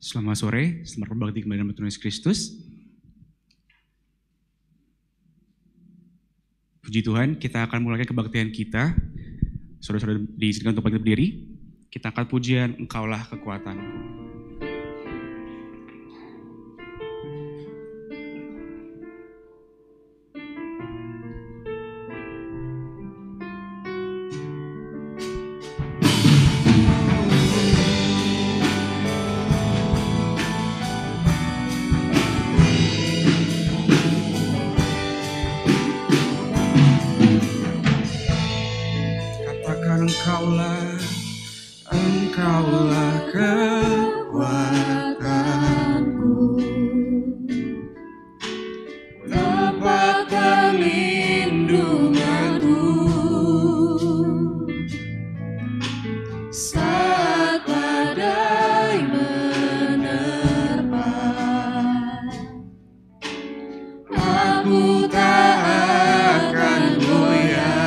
Selamat sore, selamat berbakti kembali dalam Tuhan Yesus Kristus. Puji Tuhan, kita akan mulai kebaktian kita. Saudara-saudara diizinkan untuk bangkit berdiri. Kita angkat pujian, Engkaulah kekuatanku. Engkaulah kekuatanku, tempat perlindunganku, saat badai menerpa, aku tak akan goyah.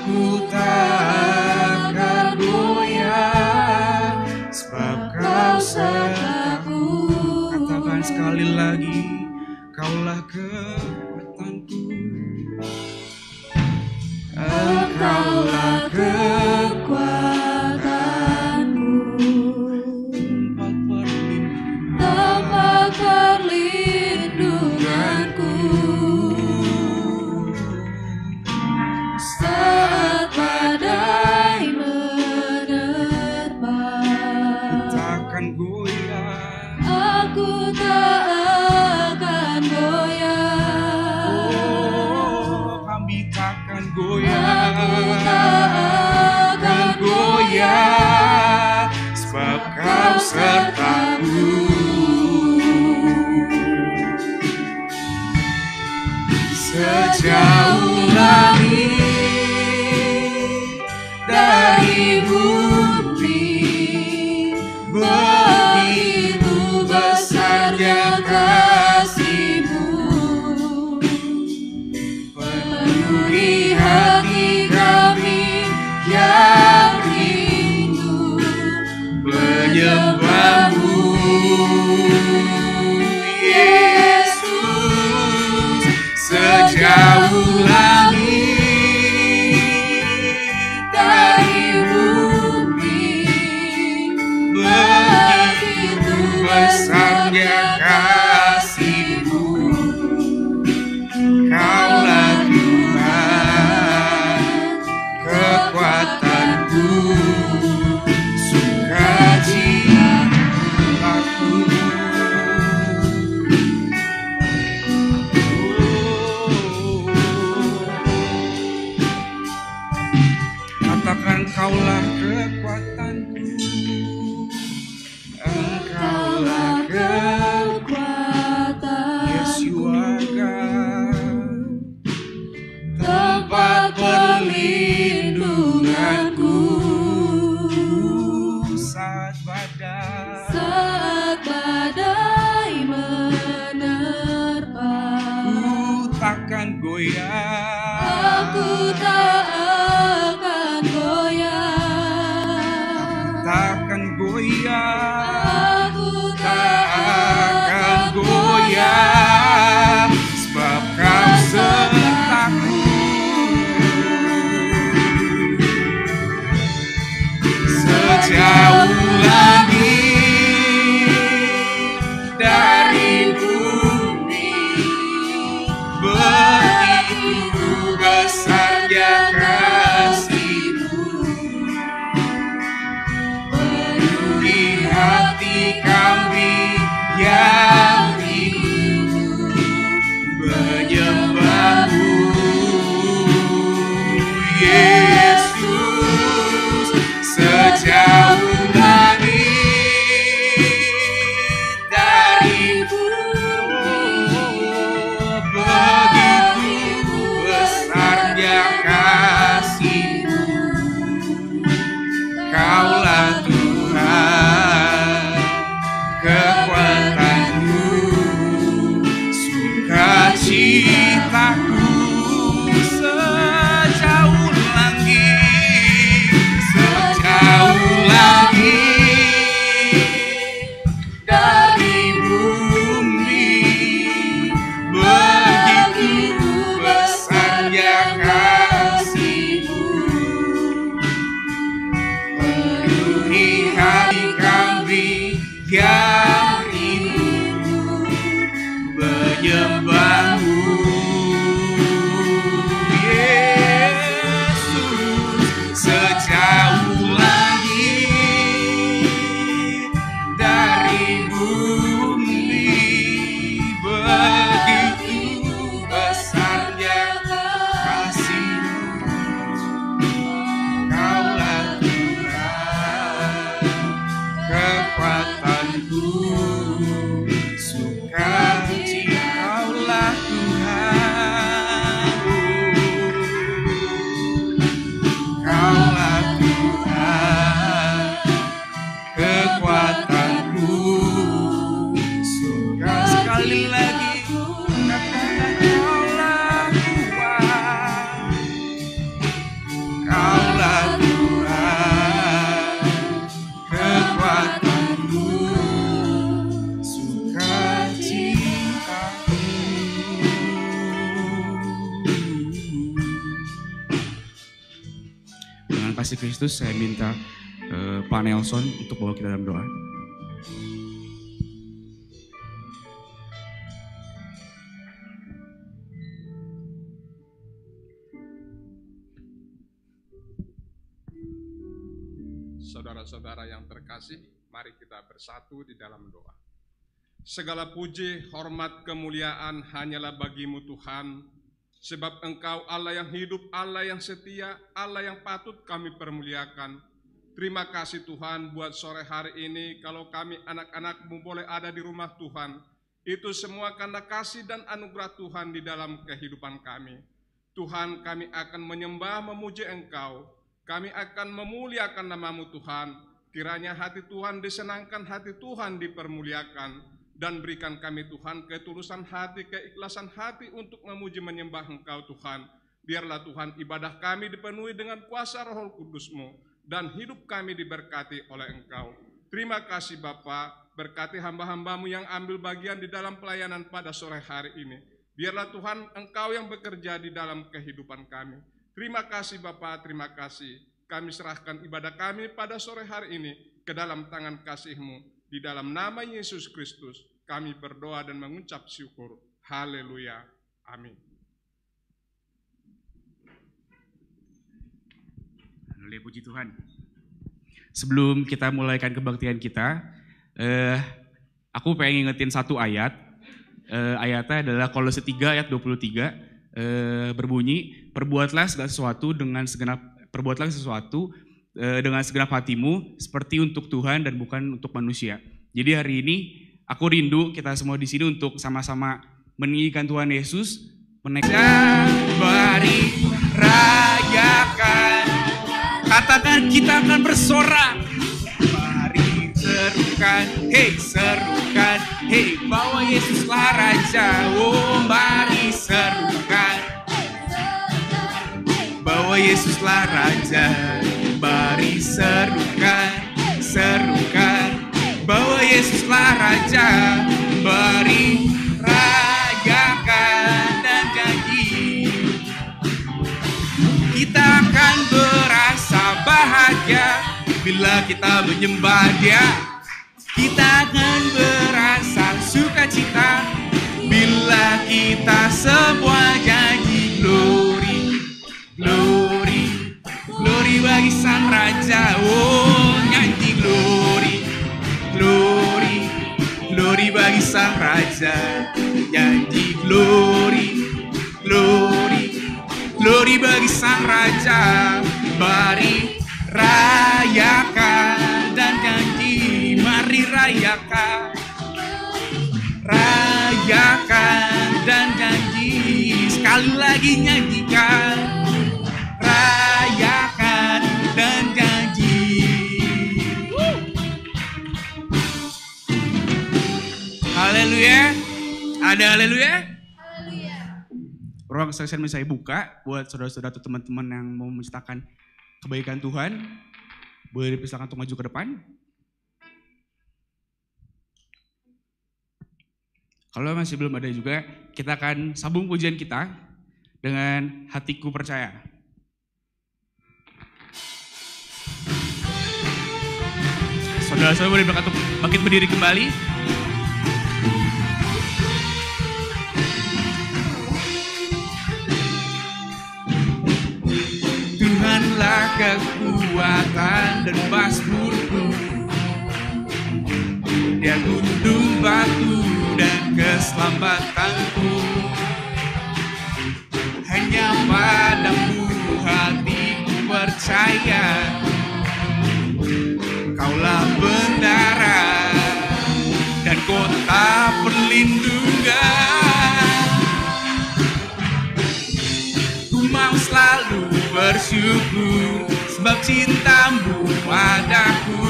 Aku tak akan goyah, sebab Kau sertaku. Katakan sekali lagi, Kaulah kekuatanku. Engkaulah kekuatanku, tempat perlindunganku. Saat badai menerpa, takkan goyah. Aku tak akan goyah. Oh, kami takkan goyah. Aku tak akan goyah, sebab Kau sertaku. Sejauh langit dari bumi, begitu besarnya kasih-Mu, penuhi hati kami yang rindu menyembah-Mu, Yesus. Sejauh langit dari bumi, begitu besarnya kasih-Mu. Kaulah Tuhan, kekuatanku, sukacitaku. Katakan Kaulah kekuatanku, Engkaulah kekuatan. Yes, you are God, tempat perlindunganku. Saat badai menerpa, ku takkan goyah. Aku tak akan goyah. Takkan goyah. Aku tak Kau rindu menyembahmu, Yesus, sejauh langit dari bumi. Begitu besarnya kasih-Mu, Kaulah Tuhan, kekuatanku, sukacita. Kaulah Tuhan, Kaulah Tuhan, kekuatanku, suka. Sekali lagi katakan Kaulah Tuhan, Kaulah Tuhan, kekuatanku, sukacitaku. Dengan kasih Kristus saya minta Pak Nelson untuk bawa kita dalam doa. Saudara-saudara yang terkasih, mari kita bersatu di dalam doa. Segala puji, hormat, kemuliaan hanyalah bagi-Mu Tuhan, sebab Engkau Allah yang hidup, Allah yang setia, Allah yang patut kami permuliakan. Terima kasih Tuhan buat sore hari ini, kalau kami anak-anak-Mu boleh ada di rumah Tuhan, itu semua karena kasih dan anugerah Tuhan di dalam kehidupan kami. Tuhan, kami akan menyembah, memuji Engkau, kami akan memuliakan nama-Mu Tuhan. Kiranya hati Tuhan disenangkan, hati Tuhan dipermuliakan, dan berikan kami Tuhan ketulusan hati, keikhlasan hati untuk memuji menyembah Engkau Tuhan. Biarlah Tuhan ibadah kami dipenuhi dengan kuasa Roh Kudus-Mu, dan hidup kami diberkati oleh Engkau. Terima kasih Bapa, berkati hamba-hamba-Mu yang ambil bagian di dalam pelayanan pada sore hari ini. Biarlah Tuhan Engkau yang bekerja di dalam kehidupan kami. Terima kasih Bapa, terima kasih. Kami serahkan ibadah kami pada sore hari ini ke dalam tangan kasih-Mu. Di dalam nama Yesus Kristus kami berdoa dan mengucap syukur. Haleluya. Amin. Haleluya, puji Tuhan. Sebelum kita mulaikan kebaktian kita, aku pengen ngingetin satu ayat. Ayatnya adalah Kolose 3 ayat 23, berbunyi, perbuatlah sesuatu dengan segenap hatimu seperti untuk Tuhan dan bukan untuk manusia. Jadi hari ini aku rindu kita semua di sini untuk sama-sama meninggikan Tuhan Yesus, Bari rayakan, katakan kita akan bersorak. Mari serukan, serukan, bahwa Yesuslah Raja. Oh mari serukan, bahwa Yesuslah Raja. Mari serukan, serukan, bahwa Yesuslah Raja. Mari rayakan dan janji, kita akan berasa bahagia bila kita menyembah Dia. Kita akan berasa sukacita bila kita semua janji. Glory, glory, glory bagi Sang Raja. Oh nyanyi glory, glory, glory bagi Sang Raja. Nyanyi glory, glory, glory bagi Sang Raja. Mari rayakan dan janji, mari rayakan, rayakan dan janji. Sekali lagi nyanyikan, rayakan dan janji. Haleluya, ada haleluya. ruang kesaksian saya buka buat saudara-saudara atau teman-teman yang mau menceritakan kebaikan Tuhan. Boleh dipersilakan untuk maju ke depan. Kalau masih belum ada juga, kita akan sambung pujian kita dengan Hatiku Percaya. Saudara Saudara boleh bangkit berdiri kembali. Tuhanlah kekuatan dan mazmurku, Dia gunung batu dan keselamatanku. Hanya padamu hatiku percaya, Kaulah bendara dan kota perlindungan. Ku mau selalu bersyukur sebab cintamu padaku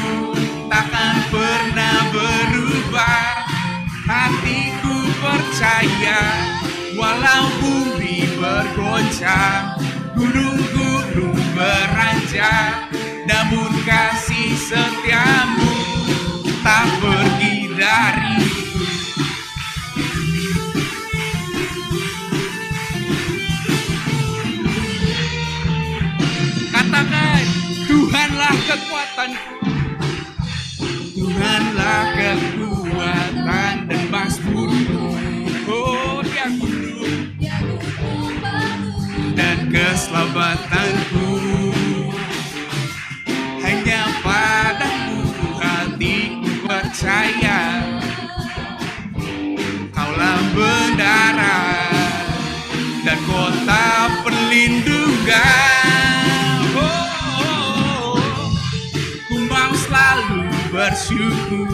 takkan pernah berubah. Hatiku percaya walau bumi bergoncang, gunung-gunung beranjak, namun kasih setiamu tak pergi dariku. Katakan, Tuhanlah kekuatanku, Tuhanlah kekuatan dan mazmurku. Oh, Dia gunung dan keselamatanku. Hanya padamu hatiku percaya, Kaulah bendara dan kota perlindungan. Ku mau selalu bersyukur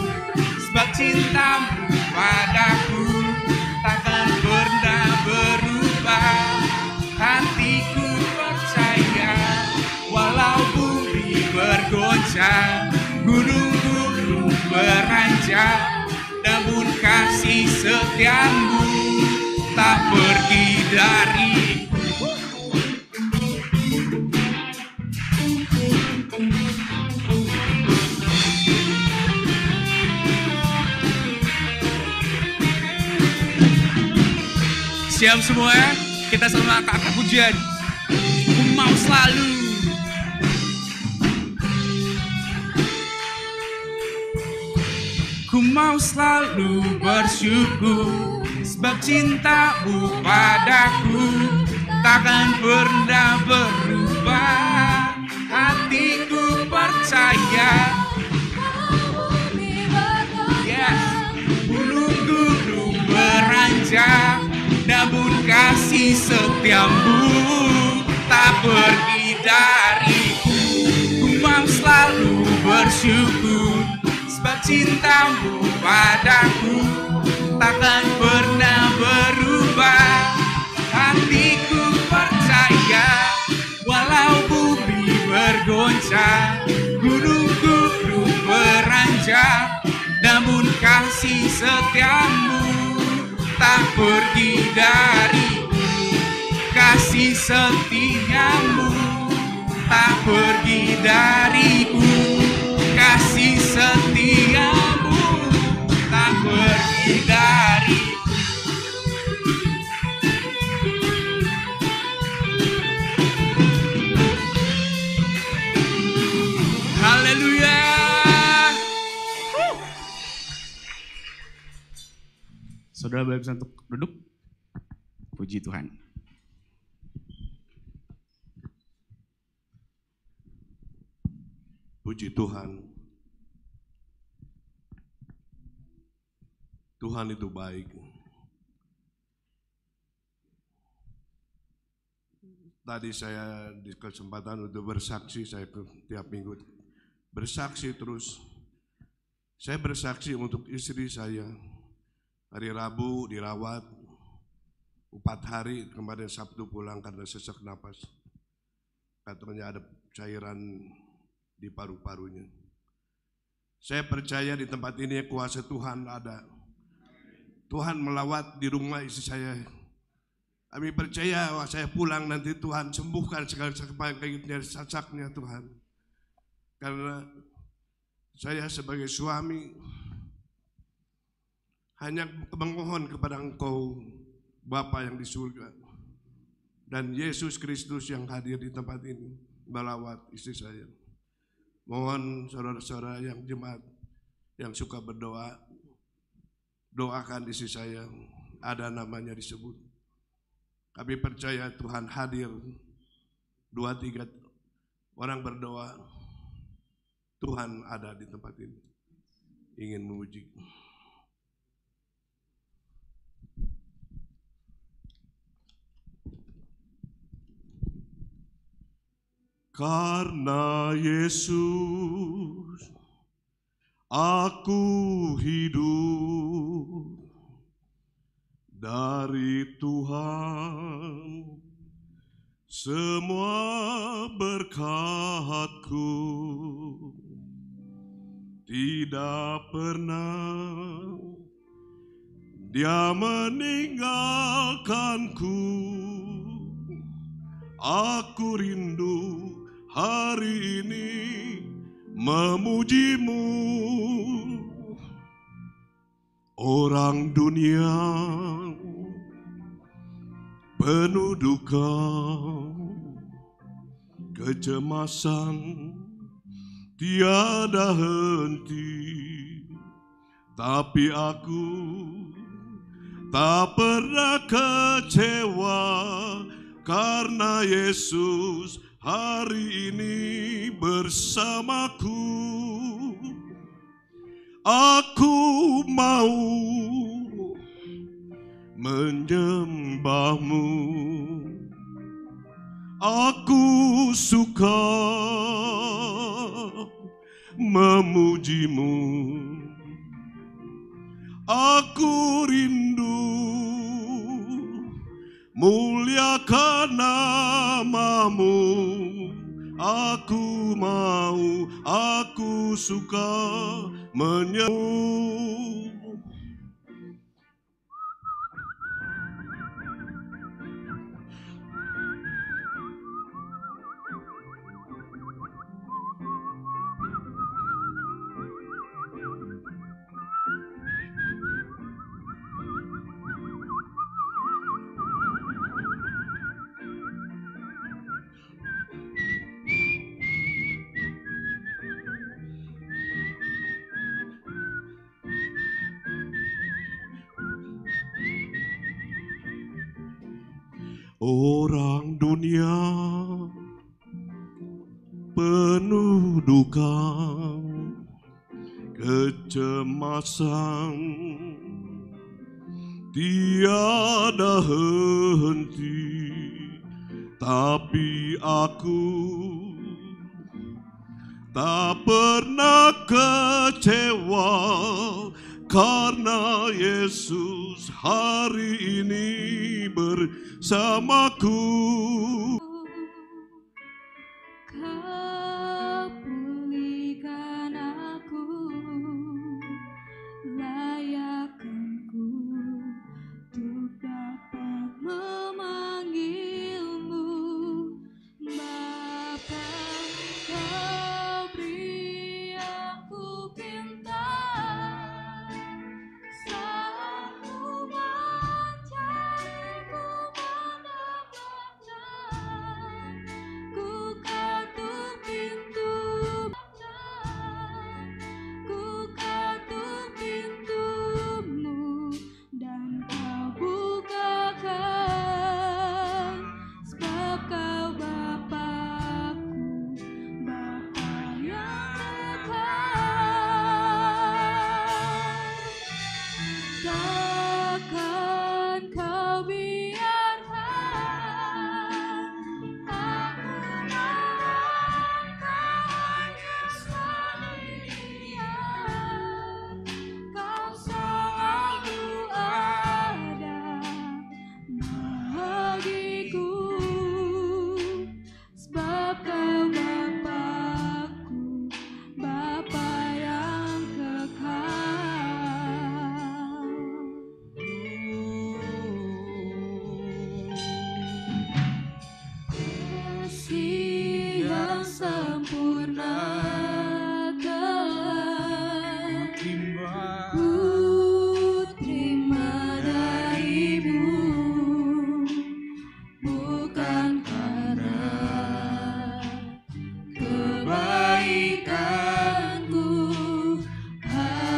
sebab cintamu padaku takkan pernah berubah. Hatiku percaya walau bumi bergoncang, gunung-gunung beranjak, namun kasih setiamu tak pergi dariku. Siap semua ya? Kita sama kakak pujian. Ku mau selalu, ku mau selalu bersyukur sebab cintamu padaku takkan pernah berubah. Hatiku percaya, yes, gunung-gunung beranjak, namun kasih setiamu tak pergi dariku. Ku mau selalu bersyukur sebab cintamu padaku takkan pernah berubah. Hatiku percaya walau bumi bergoncang, gunung-gunung beranjak, namun kasih setiamu tak pergi dariku. Kasih setiamu tak pergi dariku. Kasih setiamu tak pergi dariku. Haleluya. Saudara boleh bisa untuk duduk. Puji Tuhan. Puji Tuhan. Tuhan itu baik. Tadi saya di kesempatan untuk bersaksi, saya tiap minggu bersaksi terus. Saya bersaksi untuk istri saya. Hari Rabu dirawat 4 hari, kemarin Sabtu pulang karena sesak napas. Katanya ada cairan di paru-parunya. Saya percaya di tempat ini kuasa Tuhan ada. Tuhan melawat di rumah istri saya. Kami percaya bahwa saya pulang nanti Tuhan sembuhkan segala penyakitnya, sesaknya Tuhan. Karena saya sebagai suami hanya memohon kepada Engkau Bapa yang di surga dan Yesus Kristus yang hadir di tempat ini melawat istri saya. Mohon saudara-saudara yang jemaat yang suka berdoa, doakan istri saya, ada namanya disebut. Kami percaya Tuhan hadir, 2-3 orang berdoa, Tuhan ada di tempat ini, ingin memuji. Karena Yesus, aku hidup, dari Tuhan semua berkat-Ku, tidak pernah Dia meninggalkanku. Aku rindu hari ini memuji-Mu. Orang dunia penuh duka, kecemasan tiada henti, tapi aku tak pernah kecewa karena Yesus hari ini bersamaku. Aku mau menyembah-Mu, aku suka memuji-Mu, aku rindu muliakan nama-Mu. Aku mau, aku suka menyembah. Orang dunia penuh duka, kecemasan tiada henti, tapi aku tak pernah kecewa karena Yesus hari ini bersamaku. Kau pulihkan aku, layakkanku untuk dapat memanggil-Mu Bapa. Kau beri aku bintang saat ku mencari-Mu mana-mana. Ku ketuk pintu, ku ketuk pintu-Mu dan Kau bukakan, sebab Kau Bapa-Ku, Bapa yang dekat. Takkan Kau biarkan aku melangkah hanya sendirian. Kau selalu ada bagiku, sebab Kau Bapa-Ku, Bapa yang kekal. Kasih yang sempurna telah ku terima dari-Mu, bukan karena kebaikanku, hanya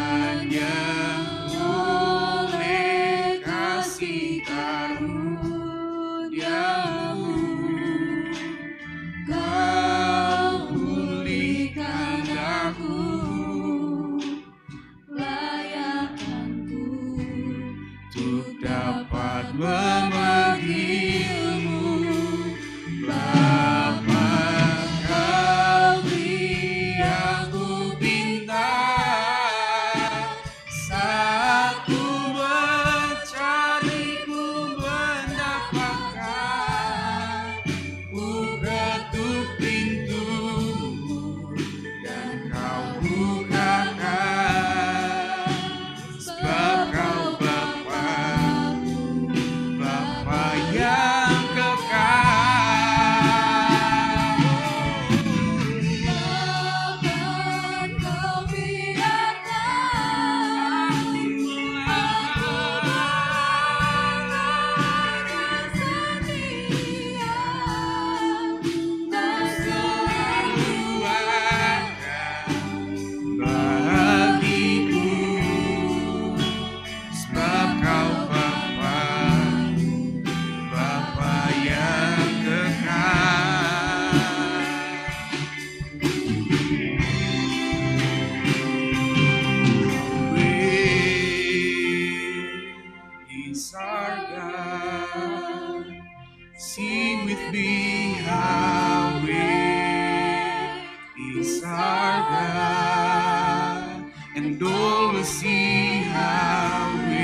He's our God, and all will see how great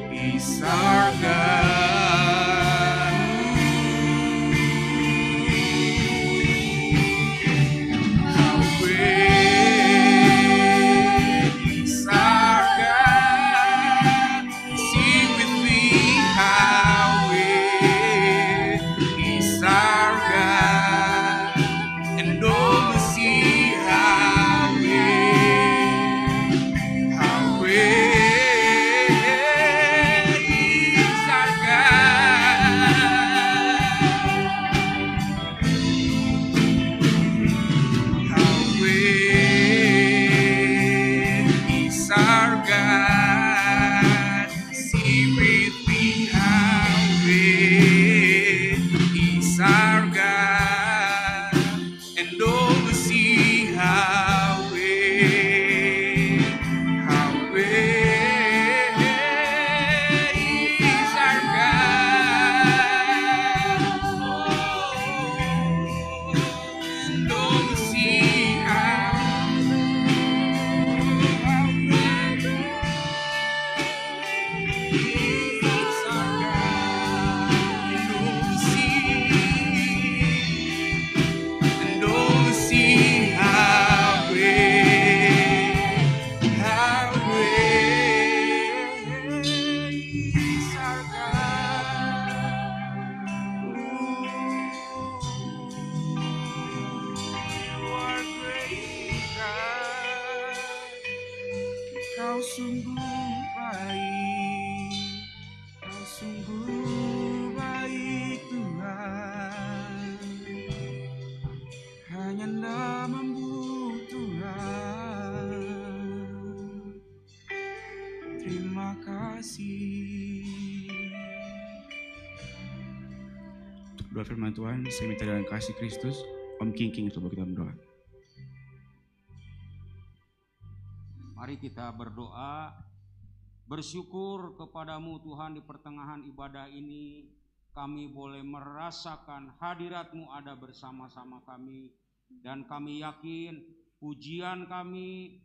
is our God. How great is our God. Sing with me, how great is our God, and all will see how great is our God. How great is our God. Sing with me, how great is our God, and all will see how great is our God. And all will see how great is our God. And all will see how great is our God. You are great, God. Kau sungguh baik, Kau sungguh baik Tuhan. Hanya namamu Tuhan. Terima kasih. Untuk doa firman Tuhan, saya minta dengan kasih Kristus, Om King coba kita berdoa. Mari kita berdoa, bersyukur kepadamu Tuhan. Di pertengahan ibadah ini kami boleh merasakan hadirat-Mu ada bersama-sama kami, dan kami yakin pujian kami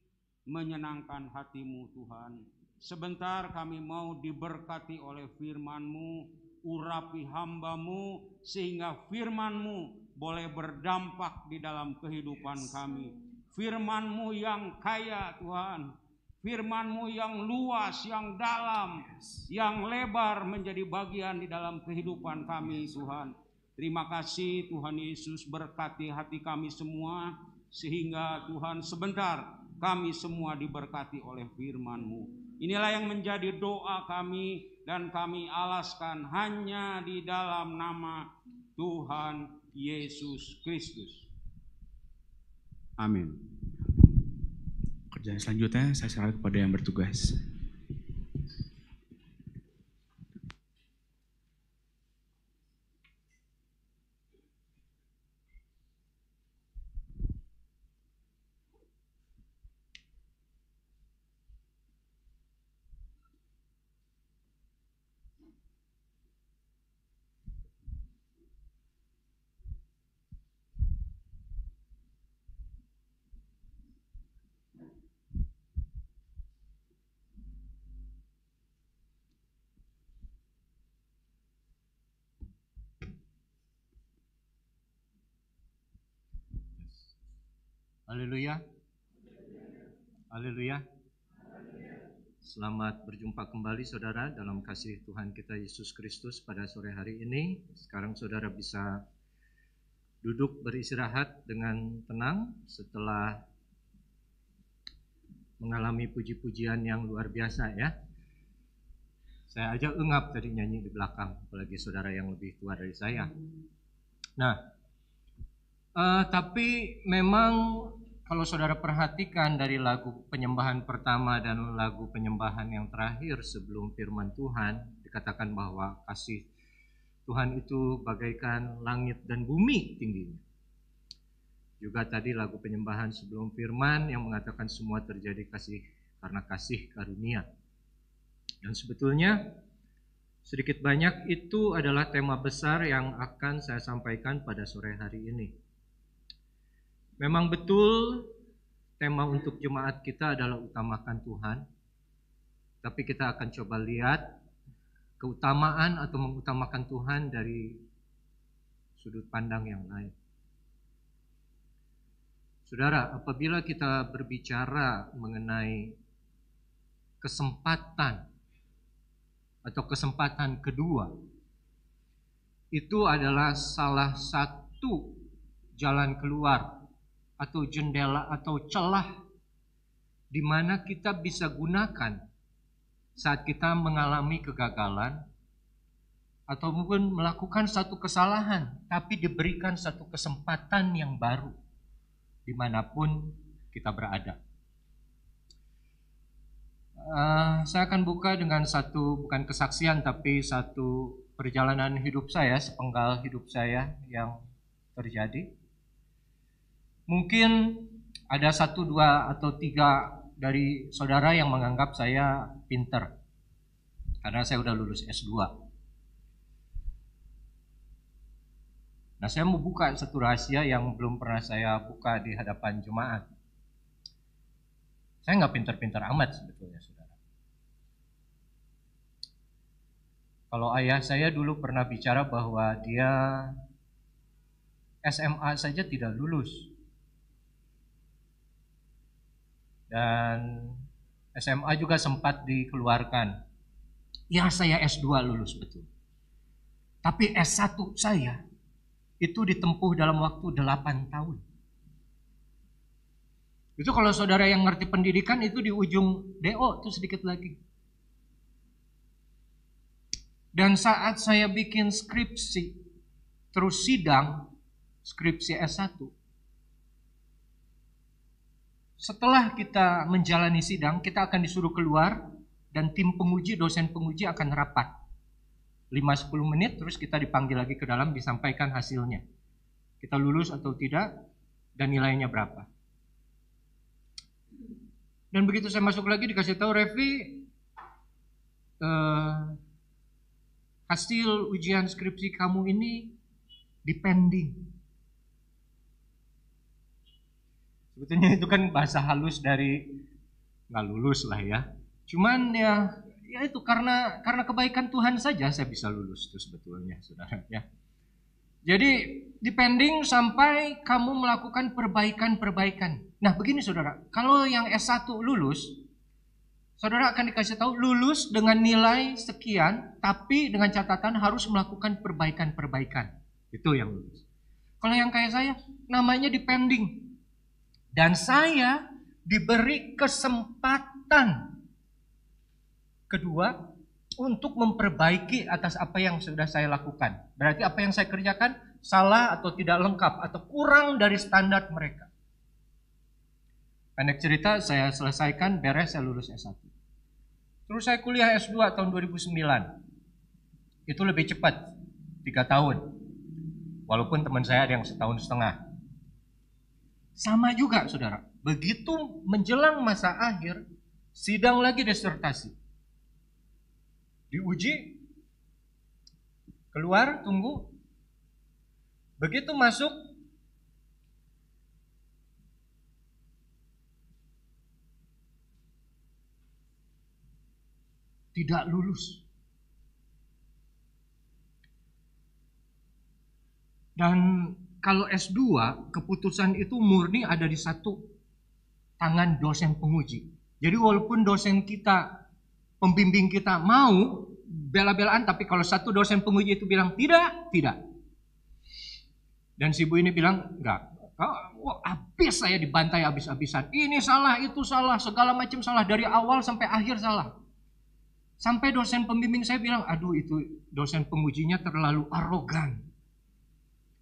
menyenangkan hati-Mu Tuhan. Sebentar kami mau diberkati oleh firman-Mu, urapi hamba-Mu sehingga firman-Mu boleh berdampak di dalam kehidupan kami. Firman-Mu yang kaya Tuhan, firman-Mu yang luas, yang dalam, yang lebar menjadi bagian di dalam kehidupan kami Tuhan. Terima kasih Tuhan Yesus, berkati hati kami semua sehingga Tuhan sebentar kami semua diberkati oleh firman-Mu. Inilah yang menjadi doa kami dan kami alaskan hanya di dalam nama Tuhan Yesus Kristus. Amin. Kerjaan selanjutnya saya serahkan kepada yang bertugas. Haleluya. Haleluya. Selamat berjumpa kembali saudara dalam kasih Tuhan kita Yesus Kristus pada sore hari ini. Sekarang saudara bisa duduk beristirahat dengan tenang setelah mengalami puji-pujian yang luar biasa ya. Saya aja engap tadi nyanyi di belakang, apalagi saudara yang lebih tua dari saya. Nah, tapi memang kalau saudara perhatikan dari lagu penyembahan pertama dan lagu penyembahan yang terakhir sebelum firman Tuhan, dikatakan bahwa kasih Tuhan itu bagaikan langit dan bumi tingginya. Juga tadi lagu penyembahan sebelum firman yang mengatakan semua terjadi karena kasih karunia. Dan sebetulnya Sedikit banyak itu adalah tema besar yang akan saya sampaikan pada sore hari ini. Memang betul tema untuk jemaat kita adalah utamakan Tuhan. Tapi kita akan coba lihat keutamaan atau mengutamakan Tuhan dari sudut pandang yang lain. Saudara, apabila kita berbicara mengenai kesempatan atau kesempatan kedua, itu adalah salah satu jalan keluar atau jendela atau celah di mana kita bisa gunakan saat kita mengalami kegagalan atau mungkin melakukan satu kesalahan, tapi diberikan satu kesempatan yang baru dimanapun kita berada. Saya akan buka dengan satu, bukan kesaksian, tapi satu perjalanan hidup saya, sepenggal hidup saya yang terjadi. Mungkin ada 1, 2, atau 3 dari saudara yang menganggap saya pinter, karena saya udah lulus S2. Nah, saya mau buka satu rahasia yang belum pernah saya buka di hadapan jemaat. Saya nggak pinter-pinter amat sebetulnya, saudara. Kalau ayah saya dulu pernah bicara bahwa dia SMA saja tidak lulus. Dan SMA juga sempat dikeluarkan. Ya, saya S2 lulus betul. Tapi S1 saya itu ditempuh dalam waktu 8 tahun. Itu kalau saudara yang ngerti pendidikan itu di ujung DO itu sedikit lagi. Dan saat saya bikin skripsi, terus sidang, skripsi S1. Setelah kita menjalani sidang, kita akan disuruh keluar dan tim penguji, dosen penguji akan rapat. 5-10 menit terus kita dipanggil lagi ke dalam, disampaikan hasilnya. Kita lulus atau tidak dan nilainya berapa. Dan begitu saya masuk lagi dikasih tahu, Revi, hasil ujian skripsi kamu ini dipending. Sebetulnya itu kan bahasa halus dari nggak lulus lah ya. Cuman ya itu karena kebaikan Tuhan saja saya bisa lulus itu sebetulnya, saudara ya. Jadi dipending sampai kamu melakukan perbaikan-perbaikan. Nah begini saudara, kalau yang S1 lulus, saudara akan dikasih tahu lulus dengan nilai sekian, tapi dengan catatan harus melakukan perbaikan-perbaikan. Itu yang lulus. Kalau yang kayak saya, namanya dipending. Dan saya diberi kesempatan kedua untuk memperbaiki atas apa yang sudah saya lakukan. Berarti apa yang saya kerjakan salah atau tidak lengkap atau kurang dari standar mereka. Pendek cerita, saya selesaikan, beres, saya lulus S1. Terus saya kuliah S2 tahun 2009. Itu lebih cepat, 3 tahun. Walaupun teman saya ada yang 1,5 tahun. Sama juga saudara, begitu menjelang masa akhir, sidang lagi disertasi. Diuji, keluar, tunggu. Begitu masuk, tidak lulus. Dan kalau S2, keputusan itu murni ada di satu tangan dosen penguji. Jadi walaupun dosen kita, pembimbing kita mau bela-belaan, tapi kalau satu dosen penguji itu bilang tidak. Dan si ibu ini bilang, enggak. Habis saya dibantai habis-habisan. Ini salah, itu salah, segala macam salah. Dari awal sampai akhir salah. Sampai dosen pembimbing saya bilang, aduh itu dosen pengujinya terlalu arogan.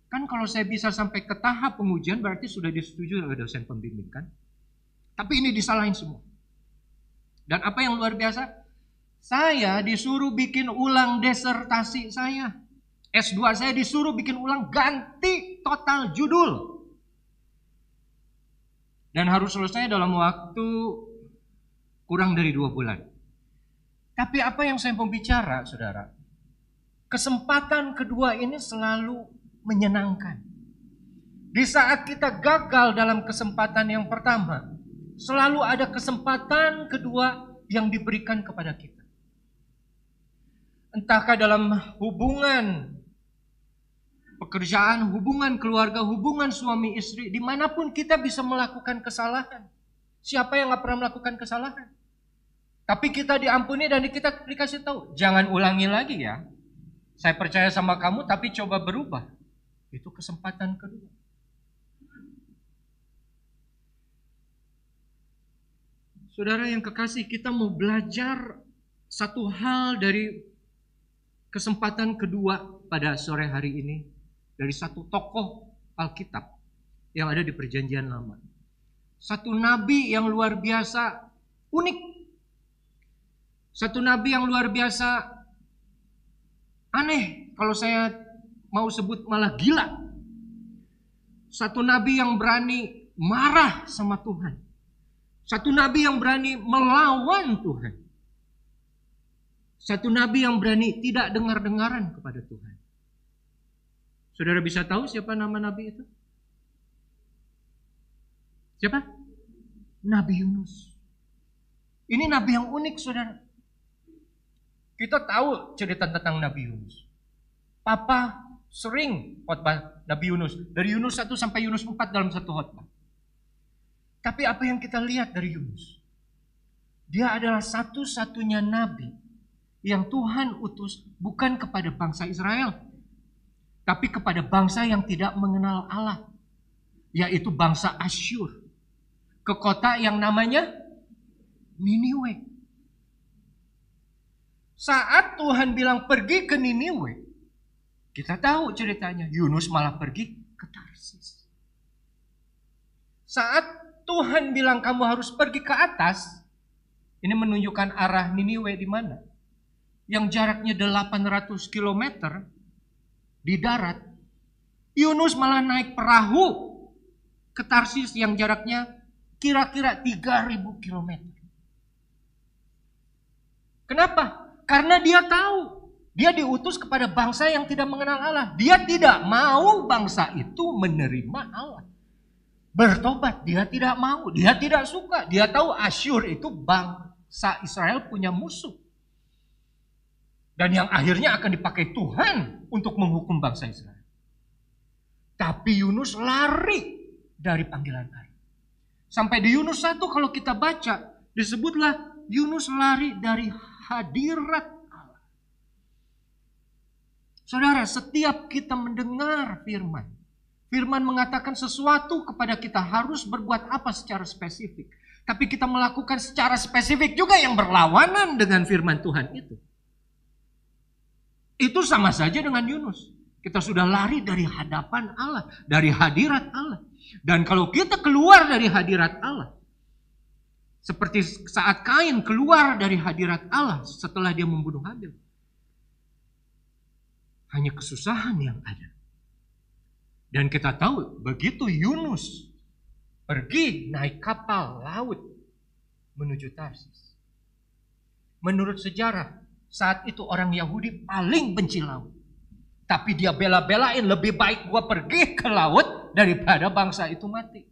Kan kalau saya bisa sampai ke tahap pengujian berarti sudah disetujui oleh dosen pembimbing kan. Tapi ini disalahin semua. Dan apa yang luar biasa? Saya disuruh bikin ulang disertasi saya. S2 saya disuruh bikin ulang, ganti total judul. Dan harus selesai dalam waktu kurang dari 2 bulan. Tapi apa yang saya mau bicara, saudara? Kesempatan kedua ini selalu menyenangkan. Di saat kita gagal dalam kesempatan yang pertama, selalu ada kesempatan kedua yang diberikan kepada kita. Entahkah dalam hubungan pekerjaan, hubungan keluarga, hubungan suami istri, dimanapun kita bisa melakukan kesalahan. Siapa yang gak pernah melakukan kesalahan? Tapi kita diampuni dan kita dikasih tahu, jangan ulangi lagi ya. Saya percaya sama kamu tapi coba berubah. Itu kesempatan kedua. Saudara yang kekasih, kita mau belajar satu hal dari kesempatan kedua pada sore hari ini. Dari satu tokoh Alkitab yang ada di Perjanjian Lama. Satu nabi yang luar biasa unik. Satu nabi yang luar biasa aneh, kalau saya mau sebut malah gila. Satu nabi yang berani marah sama Tuhan. Satu nabi yang berani melawan Tuhan. Satu nabi yang berani tidak dengar-dengaran kepada Tuhan. Saudara bisa tahu siapa nama nabi itu? Siapa? Nabi Yunus. Ini nabi yang unik, saudara. Kita tahu cerita tentang Nabi Yunus. Papa sering khotbah Nabi Yunus. Dari Yunus 1 sampai Yunus 4 dalam satu khotbah. Tapi apa yang kita lihat dari Yunus? Dia adalah satu-satunya nabi yang Tuhan utus bukan kepada bangsa Israel. Tapi kepada bangsa yang tidak mengenal Allah. Yaitu bangsa Asyur. Ke kota yang namanya Niniwe. Saat Tuhan bilang pergi ke Niniwe, kita tahu ceritanya, Yunus malah pergi ke Tarsis. Saat Tuhan bilang kamu harus pergi ke atas, ini menunjukkan arah Niniwe di mana. Yang jaraknya 800 km di darat, Yunus malah naik perahu ke Tarsis yang jaraknya kira-kira 3.000 km. Kenapa? Karena dia tahu, dia diutus kepada bangsa yang tidak mengenal Allah. Dia tidak mau bangsa itu menerima Allah. Bertobat, dia tidak mau, dia tidak suka. Dia tahu Asyur itu bangsa Israel punya musuh. Dan yang akhirnya akan dipakai Tuhan untuk menghukum bangsa Israel. Tapi Yunus lari dari panggilan Allah. Sampai di Yunus 1 kalau kita baca, disebutlah Yunus lari dari hadirat Allah. Saudara, setiap kita mendengar firman, firman mengatakan sesuatu kepada kita harus berbuat apa secara spesifik. Tapi kita melakukan secara spesifik juga yang berlawanan dengan firman Tuhan itu. Itu sama saja dengan Yunus. Kita sudah lari dari hadapan Allah, dari hadirat Allah. Dan kalau kita keluar dari hadirat Allah, seperti saat Kain keluar dari hadirat Allah setelah dia membunuh Habil. Hanya kesusahan yang ada. Dan kita tahu begitu Yunus pergi naik kapal laut menuju Tarsis. Menurut sejarah, saat itu orang Yahudi paling benci laut. Tapi dia bela-belain lebih baik gua pergi ke laut daripada bangsa itu mati.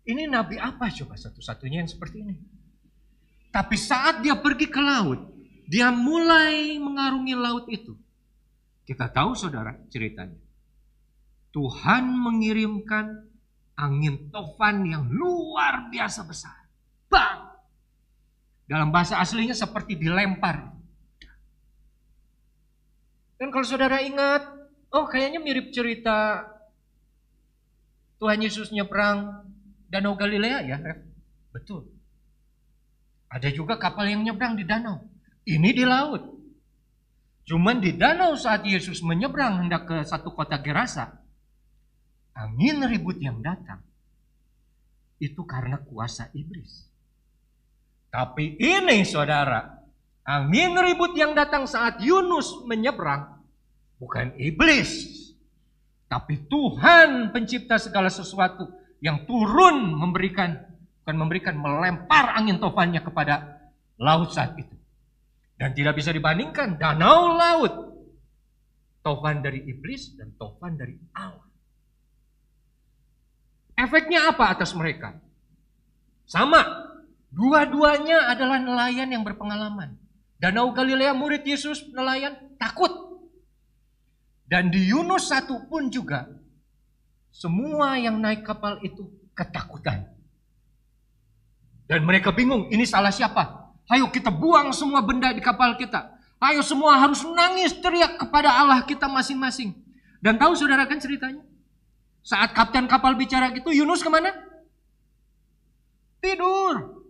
Ini nabi apa coba satu-satunya yang seperti ini? Tapi saat dia pergi ke laut, dia mulai mengarungi laut itu. Kita tahu saudara ceritanya. Tuhan mengirimkan angin tofan yang luar biasa besar. Bang! Dalam bahasa aslinya seperti dilempar. Dan kalau saudara ingat, kayaknya mirip cerita Tuhan Yesus nyebrang Danau Galilea ya, Ref? Betul. Ada juga kapal yang nyebrang di danau. Ini di laut. Cuman di danau saat Yesus menyeberang hendak ke satu kota Gerasa, angin ribut yang datang itu karena kuasa iblis. Tapi ini saudara, angin ribut yang datang saat Yunus menyeberang bukan iblis, tapi Tuhan pencipta segala sesuatu yang turun melempar angin tofannya kepada laut saat itu. Dan tidak bisa dibandingkan danau laut. Tofan dari iblis dan tofan dari Allah. Efeknya apa atas mereka? Sama. Dua-duanya adalah nelayan yang berpengalaman. Danau Galilea murid Yesus nelayan takut. Dan di Yunus 1 pun juga semua yang naik kapal itu ketakutan. Dan mereka bingung, ini salah siapa? Ayo kita buang semua benda di kapal kita. Ayo semua harus nangis teriak kepada Allah kita masing-masing. Dan tahu saudara kan ceritanya? Saat kapten kapal bicara gitu, Yunus kemana? Tidur.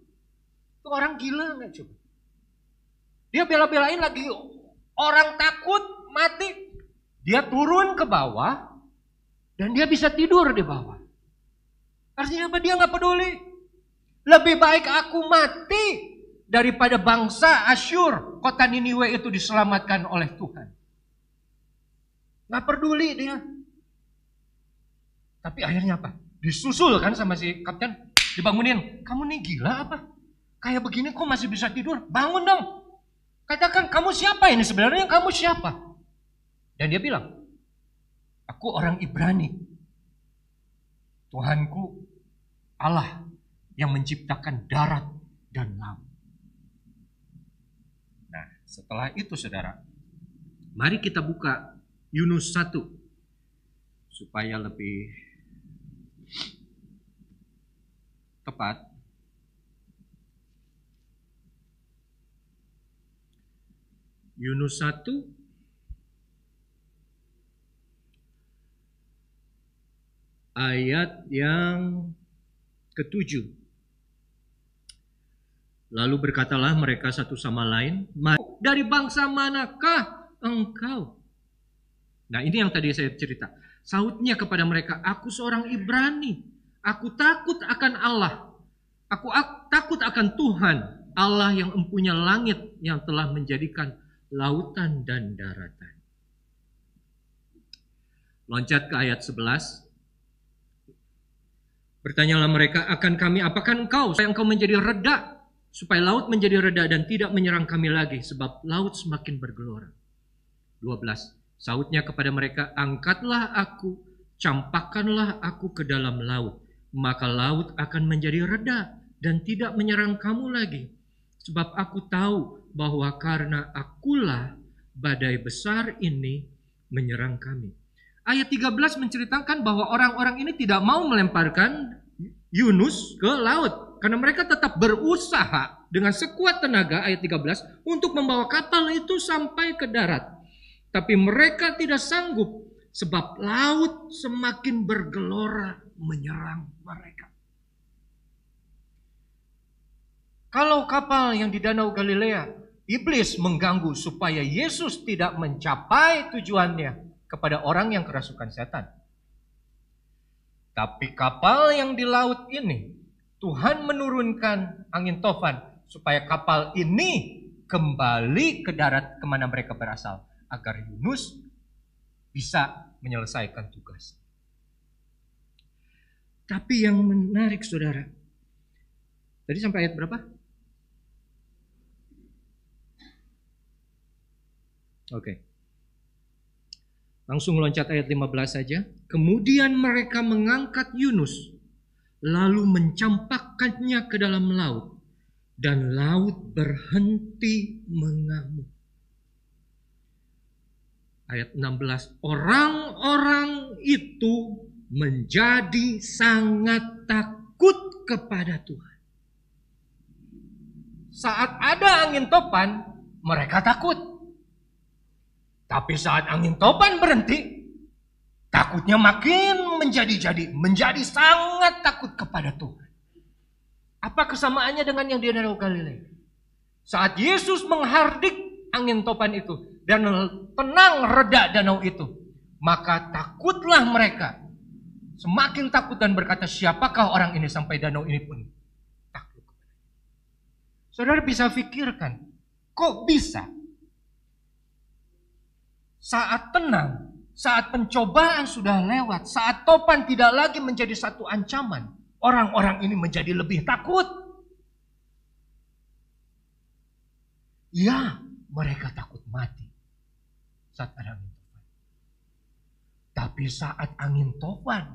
Itu orang gila nggak coba? Dia bela-belain lagi orang takut mati. Dia turun ke bawah dan dia bisa tidur di bawah. Artinya apa? Dia nggak peduli. Lebih baik aku mati daripada bangsa Asyur, kota Niniwe itu diselamatkan oleh Tuhan. Nggak peduli dia. Tapi akhirnya apa? Disusul kan sama si kapten, dibangunin. Kamu nih gila apa? Kayak begini kok masih bisa tidur? Bangun dong. Katakan kamu siapa ini sebenarnya? Kamu siapa? Dan dia bilang, aku orang Ibrani. Tuhanku Allah yang menciptakan darat dan laut. Nah, setelah itu saudara, mari kita buka Yunus 1 supaya lebih tepat. Yunus 1 ayat yang ke-7. Lalu berkatalah mereka satu sama lain, dari bangsa manakah engkau? Nah, ini yang tadi saya cerita. Sautnya kepada mereka, aku seorang Ibrani. Aku takut akan Allah. Aku takut akan Tuhan, Allah yang empunya langit yang telah menjadikan lautan dan daratan. Loncat ke ayat 11. Bertanyalah mereka, akan kami apakan engkau supaya engkau menjadi reda, supaya laut menjadi reda dan tidak menyerang kami lagi, sebab laut semakin bergelora. 12. Sautnya kepada mereka, angkatlah aku, campakkanlah aku ke dalam laut, maka laut akan menjadi reda dan tidak menyerang kamu lagi. Sebab aku tahu bahwa karena akulah badai besar ini menyerang kami. Ayat 13 menceritakan bahwa orang-orang ini tidak mau melemparkan Yunus ke laut. Karena mereka tetap berusaha dengan sekuat tenaga, ayat 13, untuk membawa kapal itu sampai ke darat. Tapi mereka tidak sanggup sebab laut semakin bergelora menyerang mereka. Kalau kapal yang di Danau Galilea, iblis mengganggu supaya Yesus tidak mencapai tujuannya kepada orang yang kerasukan setan. Tapi kapal yang di laut ini, Tuhan menurunkan angin tofan supaya kapal ini kembali ke darat kemana mereka berasal, agar Yunus bisa menyelesaikan tugas. Tapi yang menarik saudara, tadi sampai ayat berapa? Oke. Langsung loncat ayat 15 saja. Kemudian mereka mengangkat Yunus, lalu mencampakkannya ke dalam laut, dan laut berhenti mengamuk. Ayat 16, orang-orang itu menjadi sangat takut kepada Tuhan. Saat ada angin topan, mereka takut. Tapi saat angin topan berhenti, takutnya makin menjadi sangat takut kepada Tuhan. Apa kesamaannya dengan yang di Danau Galilea? Saat Yesus menghardik angin topan itu dan tenang reda danau itu, maka takutlah mereka. Semakin takut dan berkata, siapakah orang ini sampai danau ini pun takut. Saudara bisa pikirkan, kok bisa? Saat tenang, saat pencobaan sudah lewat, saat topan tidak lagi menjadi satu ancaman, orang-orang ini menjadi lebih takut. Ya, mereka takut mati saat ada angin tofan. Tapi saat angin tofan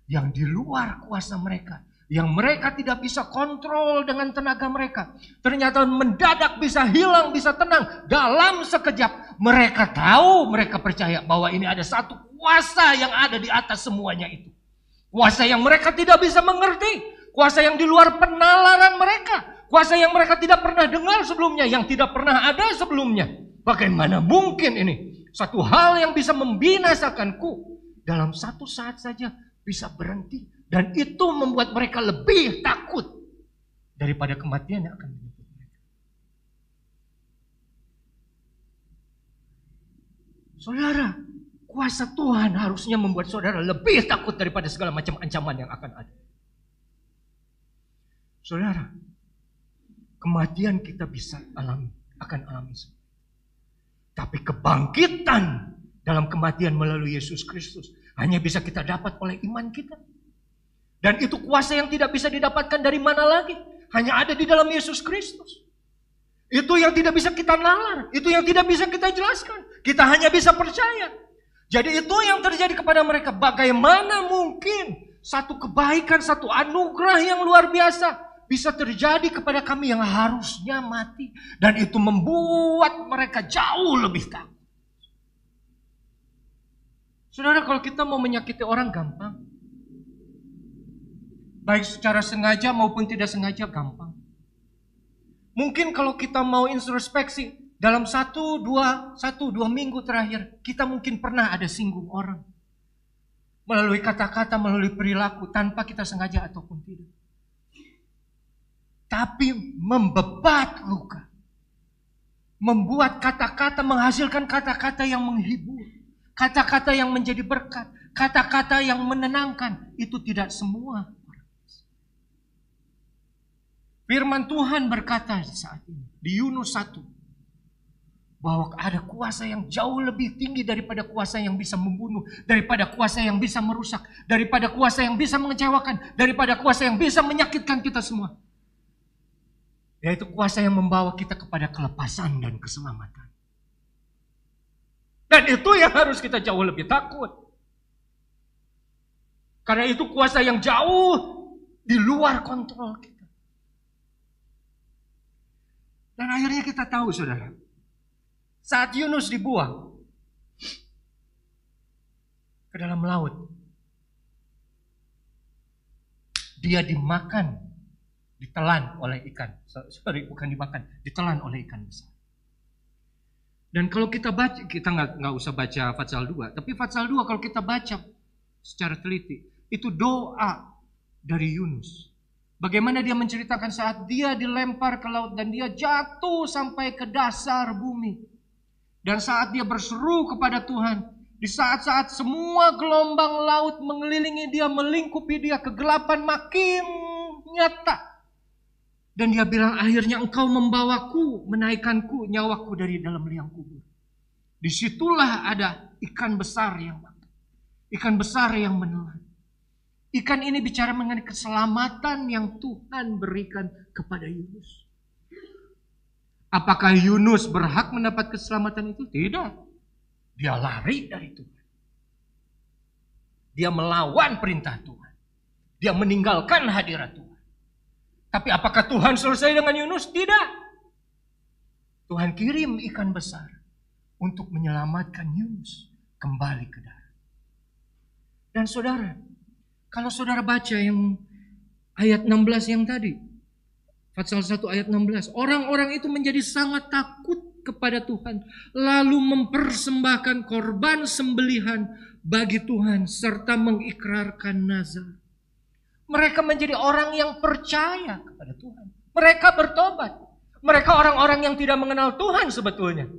yang di luar kuasa mereka, yang mereka tidak bisa kontrol dengan tenaga mereka, ternyata mendadak bisa hilang, bisa tenang dalam sekejap. Mereka tahu, mereka percaya bahwa ini ada satu kuasa yang ada di atas semuanya itu. Kuasa yang mereka tidak bisa mengerti, kuasa yang di luar penalaran mereka, kuasa yang mereka tidak pernah dengar sebelumnya, yang tidak pernah ada sebelumnya. Bagaimana mungkin ini? Satu hal yang bisa membinasakanku dalam satu saat saja bisa berhenti. Dan itu membuat mereka lebih takut daripada kematian yang akan menyebut mereka. Saudara, kuasa Tuhan harusnya membuat saudara lebih takut daripada segala macam ancaman yang akan ada. Saudara, kematian kita bisa alami, akan alami. Tapi kebangkitan dalam kematian melalui Yesus Kristus hanya bisa kita dapat oleh iman kita. Dan itu kuasa yang tidak bisa didapatkan dari mana lagi. Hanya ada di dalam Yesus Kristus. Itu yang tidak bisa kita nalar. Itu yang tidak bisa kita jelaskan. Kita hanya bisa percaya. Jadi itu yang terjadi kepada mereka. Bagaimana mungkin satu kebaikan, satu anugerah yang luar biasa bisa terjadi kepada kami yang harusnya mati. Dan itu membuat mereka jauh lebih takut. Saudara, kalau kita mau menyakiti orang gampang. Baik secara sengaja maupun tidak sengaja gampang. Mungkin kalau kita mau introspeksi dalam satu dua minggu terakhir, kita mungkin pernah ada singgung orang. Melalui kata-kata, melalui perilaku, tanpa kita sengaja ataupun tidak. Tapi membebat luka. Membuat kata-kata, menghasilkan kata-kata yang menghibur. Kata-kata yang menjadi berkat. Kata-kata yang menenangkan. Itu tidak semua. Firman Tuhan berkata saat ini di Yunus 1 bahwa ada kuasa yang jauh lebih tinggi daripada kuasa yang bisa membunuh, daripada kuasa yang bisa merusak, daripada kuasa yang bisa mengecewakan, daripada kuasa yang bisa menyakitkan kita semua. Yaitu kuasa yang membawa kita kepada kelepasan dan keselamatan. Dan itu yang harus kita jauh lebih takut. Karena itu kuasa yang jauh di luar kontrol kita. Dan akhirnya kita tahu, saudara, saat Yunus dibuang ke dalam laut, dia dimakan, ditelan oleh ikan. Bukan dimakan, ditelan oleh ikan besar. Dan kalau kita baca, kita nggak usah baca Fatsal 2, tapi Fatsal 2 kalau kita baca secara teliti, itu doa dari Yunus. Bagaimana dia menceritakan saat dia dilempar ke laut dan dia jatuh sampai ke dasar bumi. Dan saat dia berseru kepada Tuhan, di saat-saat semua gelombang laut mengelilingi dia, melingkupi dia, kegelapan makin nyata. Dan dia bilang, akhirnya engkau membawaku, menaikkanku, nyawaku dari dalam liang kubur. Disitulah ada ikan besar yang makan. Ikan besar yang menelan. Ikan ini bicara mengenai keselamatan yang Tuhan berikan kepada Yunus. Apakah Yunus berhak mendapat keselamatan itu? Tidak. Dia lari dari Tuhan. Dia melawan perintah Tuhan. Dia meninggalkan hadirat Tuhan. Tapi apakah Tuhan selesai dengan Yunus? Tidak. Tuhan kirim ikan besar untuk menyelamatkan Yunus kembali ke darat. Dan saudara, kalau saudara baca yang ayat 16 yang tadi, Fatsal 1 ayat 16, orang-orang itu menjadi sangat takut kepada Tuhan, lalu mempersembahkan korban sembelihan bagi Tuhan, serta mengikrarkan nazar. Mereka menjadi orang yang percaya kepada Tuhan. Mereka bertobat. Mereka orang-orang yang tidak mengenal Tuhan sebetulnya.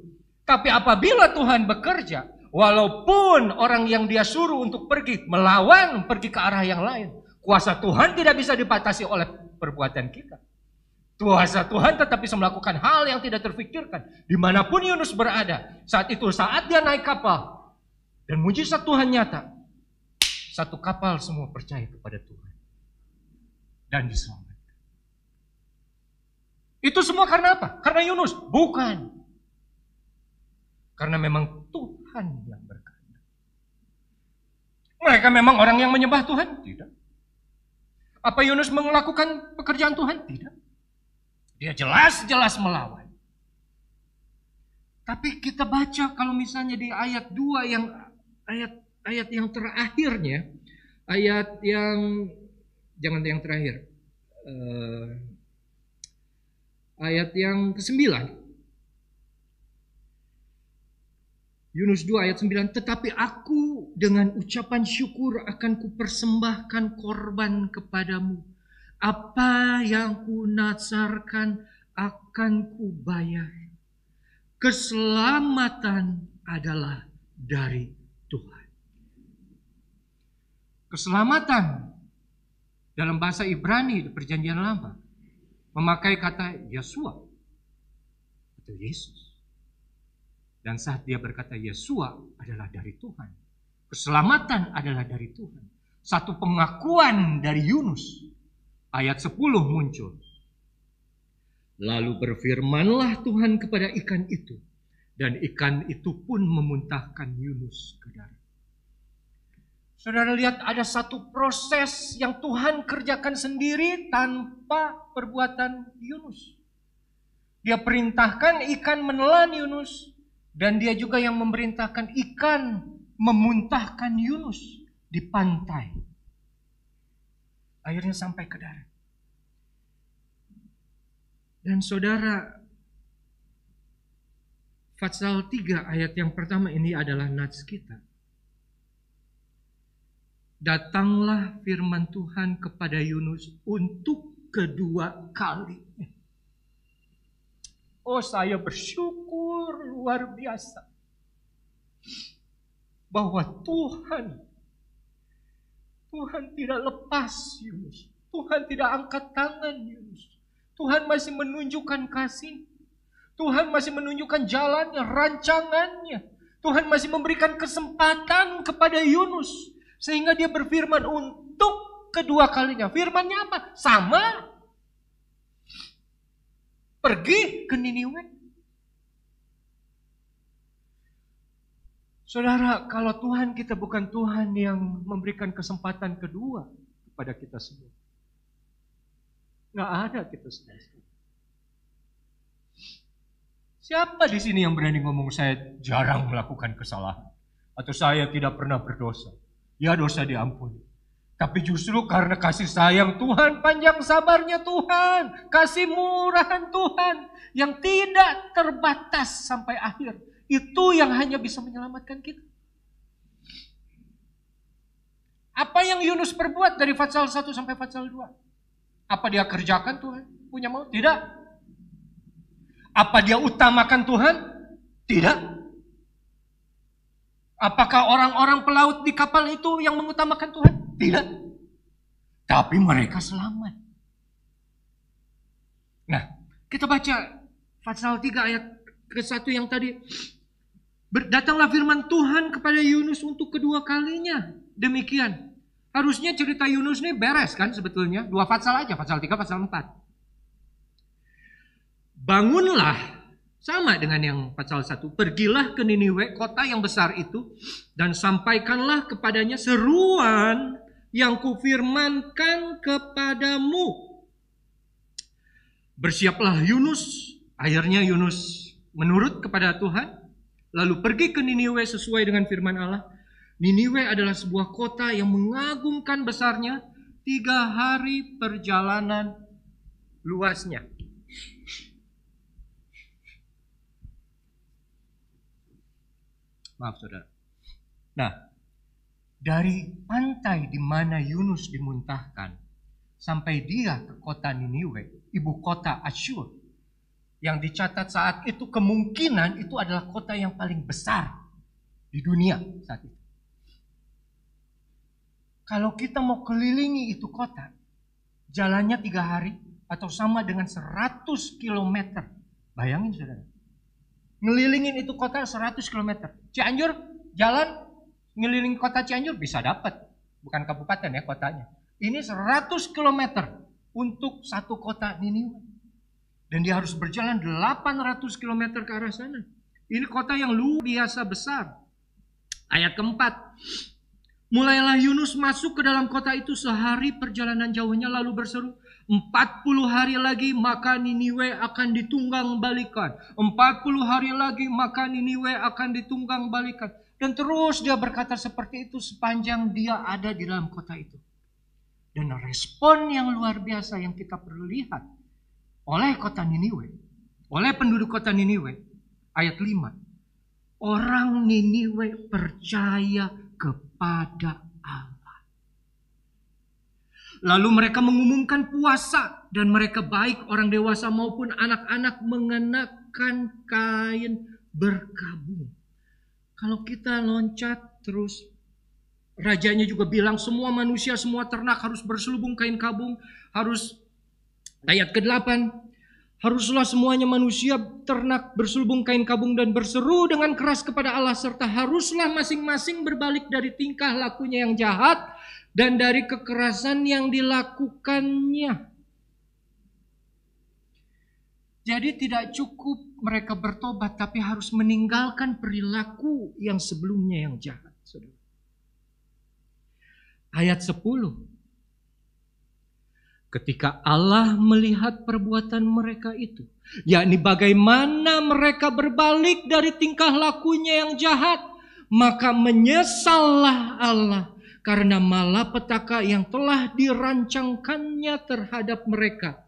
Tapi apabila Tuhan bekerja, walaupun orang yang dia suruh untuk pergi melawan, pergi ke arah yang lain, kuasa Tuhan tidak bisa dibatasi oleh perbuatan kita. Kuasa Tuhan tetap bisa melakukan hal yang tidak terfikirkan. Dimanapun Yunus berada, saat itu saat dia naik kapal, dan mujizat Tuhan nyata, satu kapal semua percaya kepada Tuhan. Dan diselamatkan. Itu semua karena apa? Karena Yunus? Bukan. Karena memang Tuhan yang berkehendak. Mereka memang orang yang menyembah Tuhan? Tidak. Apa Yunus melakukan pekerjaan Tuhan? Tidak. Dia jelas-jelas melawan. Tapi kita baca kalau misalnya di ayat 2 yang ayat yang terakhirnya, ayat yang jangan yang terakhir. Ayat yang ke-9. Yunus 2 ayat 9, tetapi aku dengan ucapan syukur akan kupersembahkan korban kepadamu. Apa yang kunazarkan akan kubayar. Keselamatan adalah dari Tuhan. Keselamatan dalam bahasa Ibrani di Perjanjian Lama memakai kata Yeshua atau Yesus. Dan saat dia berkata Yeshua adalah dari Tuhan. Keselamatan adalah dari Tuhan. Satu pengakuan dari Yunus. Ayat 10 muncul. Lalu berfirmanlah Tuhan kepada ikan itu. Dan ikan itu pun memuntahkan Yunus ke darat. Saudara lihat ada satu proses yang Tuhan kerjakan sendiri tanpa perbuatan Yunus. Dia perintahkan ikan menelan Yunus. Dan dia juga yang memerintahkan ikan memuntahkan Yunus di pantai. Akhirnya sampai ke darat. Dan saudara, Fatsal 3 ayat yang pertama ini adalah nats kita. Datanglah firman Tuhan kepada Yunus untuk kedua kalinya. Oh, saya bersyukur luar biasa bahwa Tuhan tidak lepas Yunus. Tuhan tidak angkat tangan Yunus. Tuhan masih menunjukkan kasih. Tuhan masih menunjukkan jalannya, rancangannya. Tuhan masih memberikan kesempatan kepada Yunus sehingga dia berfirman untuk kedua kalinya. Firman-nya apa? Sama. Pergi ke Niniwe. Saudara, kalau Tuhan kita bukan Tuhan yang memberikan kesempatan kedua kepada kita semua. Nggak ada kita semua. Siapa di sini yang berani ngomong saya jarang melakukan kesalahan? Atau saya tidak pernah berdosa? Ya, dosa diampuni. Tapi justru karena kasih sayang Tuhan, panjang sabarnya Tuhan, kasih murahan Tuhan yang tidak terbatas sampai akhir. Itu yang hanya bisa menyelamatkan kita. Apa yang Yunus perbuat dari Fatsal 1 sampai Fatsal 2? Apa dia kerjakan Tuhan? Punya mau? Tidak. Apa dia utamakan Tuhan? Tidak. Apakah orang-orang pelaut di kapal itu yang mengutamakan Tuhan? Tidak. Tapi mereka selamat. Nah, kita baca Fatsal 3 ayat ke-1 yang tadi. Datanglah firman Tuhan kepada Yunus untuk kedua kalinya. Demikian. Harusnya cerita Yunus ini beres kan sebetulnya. 2 Fatsal aja, Fatsal 3, Fatsal 4. Bangunlah, sama dengan yang Fatsal 1. Pergilah ke Niniwe, kota yang besar itu. Dan sampaikanlah kepadanya seruan yang kufirmankan kepadamu. Bersiaplah Yunus. Akhirnya Yunus menurut kepada Tuhan. Lalu pergi ke Niniwe sesuai dengan firman Allah. Niniwe adalah sebuah kota yang mengagumkan besarnya. 3 hari perjalanan luasnya. Maaf saudara. Nah, dari pantai di mana Yunus dimuntahkan sampai dia ke kota Niniwe, ibu kota Asyur, yang dicatat saat itu kemungkinan itu adalah kota yang paling besar di dunia saat itu. Kalau kita mau kelilingi itu kota, jalannya 3 hari atau sama dengan 100 km. Bayangin saudara. Ngelilingin itu kota 100 km. Cianjur jalan ngeliling kota Cianjur bisa dapat. Bukan kabupaten ya kotanya. Ini 100 km untuk satu kota Niniwe. Dan dia harus berjalan 800 km ke arah sana. Ini kota yang luar biasa besar. Ayat keempat. Mulailah Yunus masuk ke dalam kota itu sehari perjalanan jauhnya lalu berseru, 40 hari lagi maka Niniwe akan ditunggang balikan. 40 hari lagi maka Niniwe akan ditunggang balikan. Dan terus dia berkata seperti itu sepanjang dia ada di dalam kota itu. Dan respon yang luar biasa yang kita perlu lihat oleh kota Niniwe, oleh penduduk kota Niniwe, ayat 5. Orang Niniwe percaya kepada Allah. Lalu mereka mengumumkan puasa dan mereka baik orang dewasa maupun anak-anak mengenakan kain berkabung. Kalau kita loncat terus, rajanya juga bilang semua manusia, semua ternak harus berselubung kain kabung. Harus, ayat ke-8, haruslah semuanya manusia ternak berselubung kain kabung dan berseru dengan keras kepada Allah. Serta haruslah masing-masing berbalik dari tingkah lakunya yang jahat dan dari kekerasan yang dilakukannya. Jadi tidak cukup mereka bertobat, tapi harus meninggalkan perilaku yang sebelumnya yang jahat. Saudara. Ayat 10. Ketika Allah melihat perbuatan mereka itu, yakni bagaimana mereka berbalik dari tingkah lakunya yang jahat, maka menyesallah Allah karena malapetaka yang telah dirancangkannya terhadap mereka.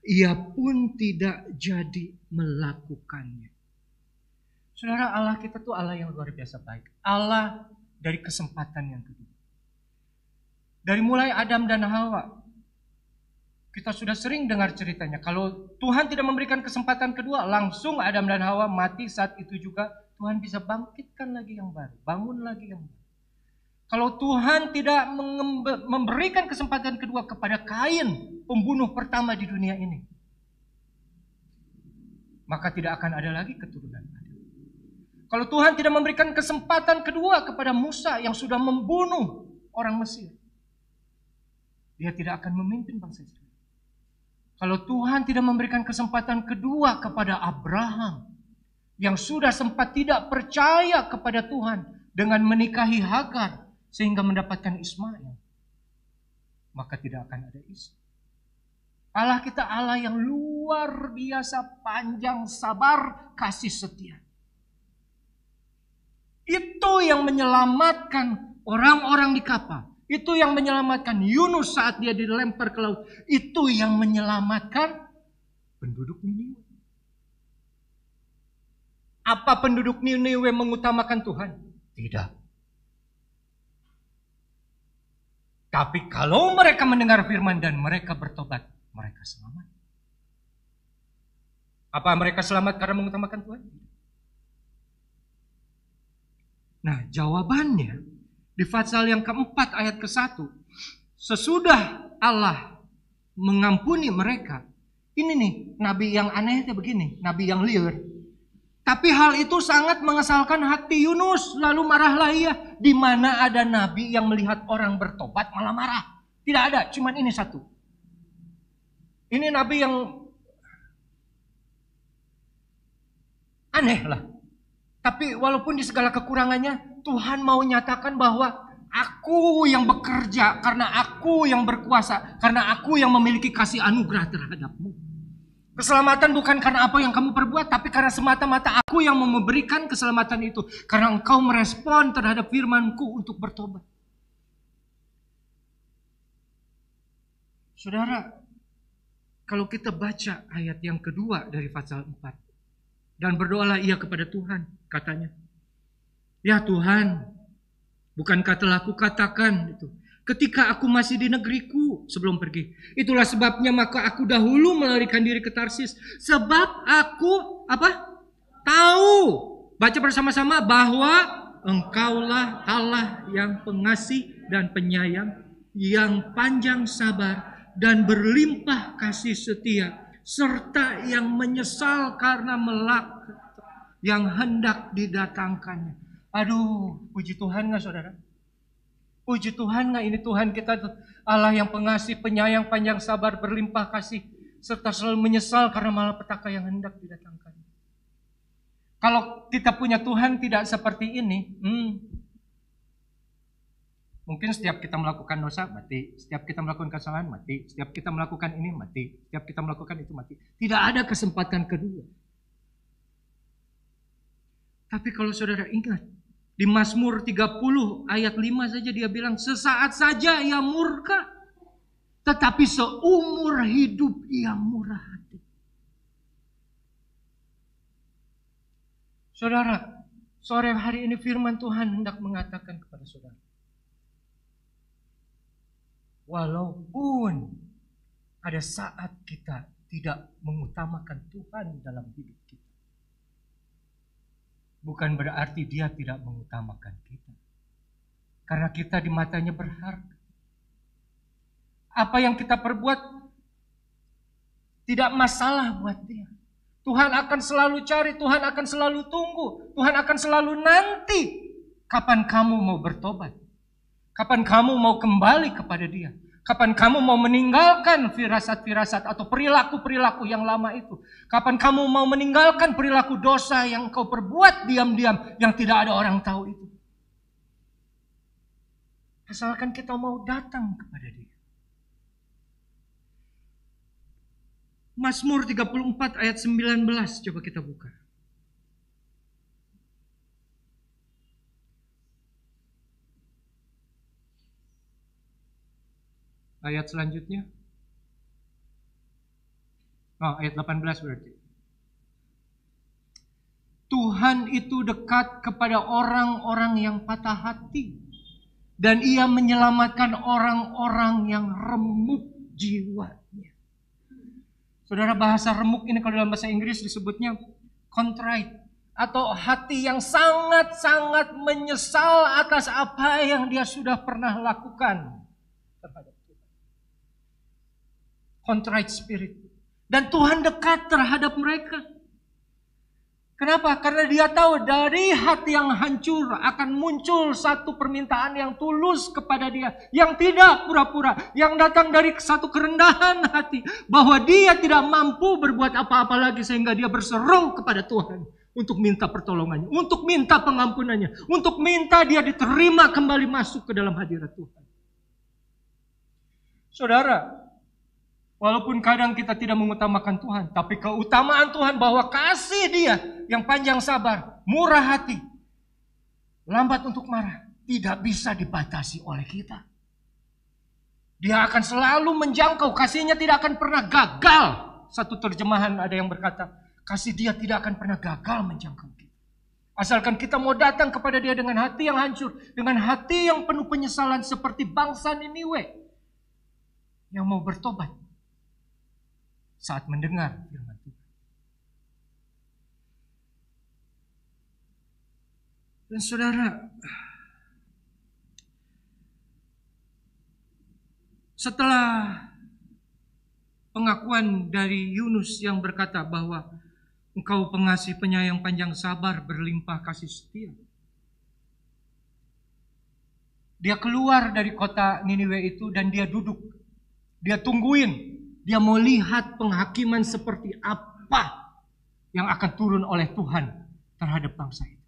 Ia pun tidak jadi melakukannya. Saudara, Allah kita tuh Allah yang luar biasa baik. Allah dari kesempatan yang kedua. Dari mulai Adam dan Hawa, kita sudah sering dengar ceritanya. Kalau Tuhan tidak memberikan kesempatan kedua, langsung Adam dan Hawa mati. Saat itu juga Tuhan bisa bangkitkan lagi yang baru, bangun lagi yang baru. Kalau Tuhan tidak memberikan kesempatan kedua kepada Kain, pembunuh pertama di dunia ini, maka tidak akan ada lagi keturunan Adam. Kalau Tuhan tidak memberikan kesempatan kedua kepada Musa yang sudah membunuh orang Mesir, dia tidak akan memimpin bangsa Israel. Kalau Tuhan tidak memberikan kesempatan kedua kepada Abraham yang sudah sempat tidak percaya kepada Tuhan dengan menikahi Hagar sehingga mendapatkan Ismail, maka tidak akan ada Ishak. Allah kita Allah yang luar biasa panjang sabar, kasih setia. Itu yang menyelamatkan orang-orang di kapal. Itu yang menyelamatkan Yunus saat dia dilempar ke laut. Itu yang menyelamatkan penduduk Niniwe. Apa penduduk Niniwe mengutamakan Tuhan? Tidak. Tapi kalau mereka mendengar firman dan mereka bertobat, mereka selamat. Apa mereka selamat karena mengutamakan Tuhan? Nah, jawabannya di pasal yang keempat ayat ke-1. Sesudah Allah mengampuni mereka. Ini nih, nabi yang anehnya begini, nabi yang liar. Tapi hal itu sangat mengesalkan hati Yunus. Lalu marahlah ia. Di mana ada nabi yang melihat orang bertobat malah marah? Tidak ada, cuman ini satu. Ini nabi yang aneh lah. Tapi walaupun di segala kekurangannya, Tuhan mau nyatakan bahwa aku yang bekerja, karena aku yang berkuasa, karena aku yang memiliki kasih anugerah terhadapmu. Keselamatan bukan karena apa yang kamu perbuat, tapi karena semata-mata aku yang memberikan keselamatan itu. Karena engkau merespon terhadap firman-Ku untuk bertobat. Saudara, kalau kita baca ayat yang kedua dari pasal 4. Dan berdoalah ia kepada Tuhan, katanya. Ya Tuhan, bukankah telah kukatakan itu ketika aku masih di negeriku sebelum pergi. Itulah sebabnya maka aku dahulu melarikan diri ke Tarsis. Sebab aku tahu. Baca bersama-sama bahwa engkaulah Allah yang pengasih dan penyayang, yang panjang sabar dan berlimpah kasih setia, serta yang menyesal karena melakukan yang hendak didatangkannya. Aduh, puji Tuhan gak saudara? Puji Tuhan gak ini Tuhan kita Allah yang pengasih, penyayang, panjang sabar, berlimpah kasih, serta selalu menyesal karena malapetaka yang hendak didatangkannya. Kalau kita punya Tuhan tidak seperti ini, mungkin setiap kita melakukan dosa, mati. Setiap kita melakukan kesalahan, mati. Setiap kita melakukan ini, mati. Setiap kita melakukan itu, mati. Tidak ada kesempatan kedua. Tapi kalau saudara ingat, di Mazmur 30 ayat 5 saja dia bilang, sesaat saja ia murka, tetapi seumur hidup ia murah hati. Saudara, sore hari ini firman Tuhan hendak mengatakan kepada saudara, walaupun ada saat kita tidak mengutamakan Tuhan dalam hidup kita, bukan berarti Dia tidak mengutamakan kita. Karena kita di matanya berharga. Apa yang kita perbuat tidak masalah buat Dia. Tuhan akan selalu cari, Tuhan akan selalu tunggu, Tuhan akan selalu nanti. Kapan kamu mau bertobat? Kapan kamu mau kembali kepada Dia? Kapan kamu mau meninggalkan firasat-firasat atau perilaku-perilaku yang lama itu? Kapan kamu mau meninggalkan perilaku dosa yang kau perbuat diam-diam yang tidak ada orang tahu itu? Asalkan kita mau datang kepada Dia. Mazmur 34 ayat 19, coba kita buka. Ayat selanjutnya. Ayat 18 berarti. Tuhan itu dekat kepada orang-orang yang patah hati, dan Ia menyelamatkan orang-orang yang remuk jiwanya. Saudara, bahasa remuk ini kalau dalam bahasa Inggris disebutnya contrite, atau hati yang sangat-sangat menyesal atas apa yang dia sudah pernah lakukan terhadap Tuhan. Contrite spirit. Dan Tuhan dekat terhadap mereka. Kenapa? Karena Dia tahu dari hati yang hancur akan muncul satu permintaan yang tulus kepada Dia, yang tidak pura-pura, yang datang dari satu kerendahan hati, bahwa dia tidak mampu berbuat apa-apa lagi sehingga dia berseru kepada Tuhan untuk minta pertolongannya, untuk minta pengampunannya, untuk minta dia diterima kembali masuk ke dalam hadirat Tuhan. Saudara, walaupun kadang kita tidak mengutamakan Tuhan, tapi keutamaan Tuhan bahwa kasih Dia yang panjang sabar, murah hati, lambat untuk marah, tidak bisa dibatasi oleh kita. Dia akan selalu menjangkau, kasihnya tidak akan pernah gagal. Satu terjemahan ada yang berkata, kasih Dia tidak akan pernah gagal menjangkau kita. Asalkan kita mau datang kepada Dia dengan hati yang hancur, dengan hati yang penuh penyesalan seperti bangsa Niniwe yang mau bertobat saat mendengar firman Tuhan. Dan saudara, setelah pengakuan dari Yunus yang berkata bahwa Engkau pengasih penyayang panjang sabar berlimpah kasih setia, dia keluar dari kota Niniwe itu dan dia duduk. Dia tungguin. Dia mau lihat penghakiman seperti apa yang akan turun oleh Tuhan terhadap bangsa itu.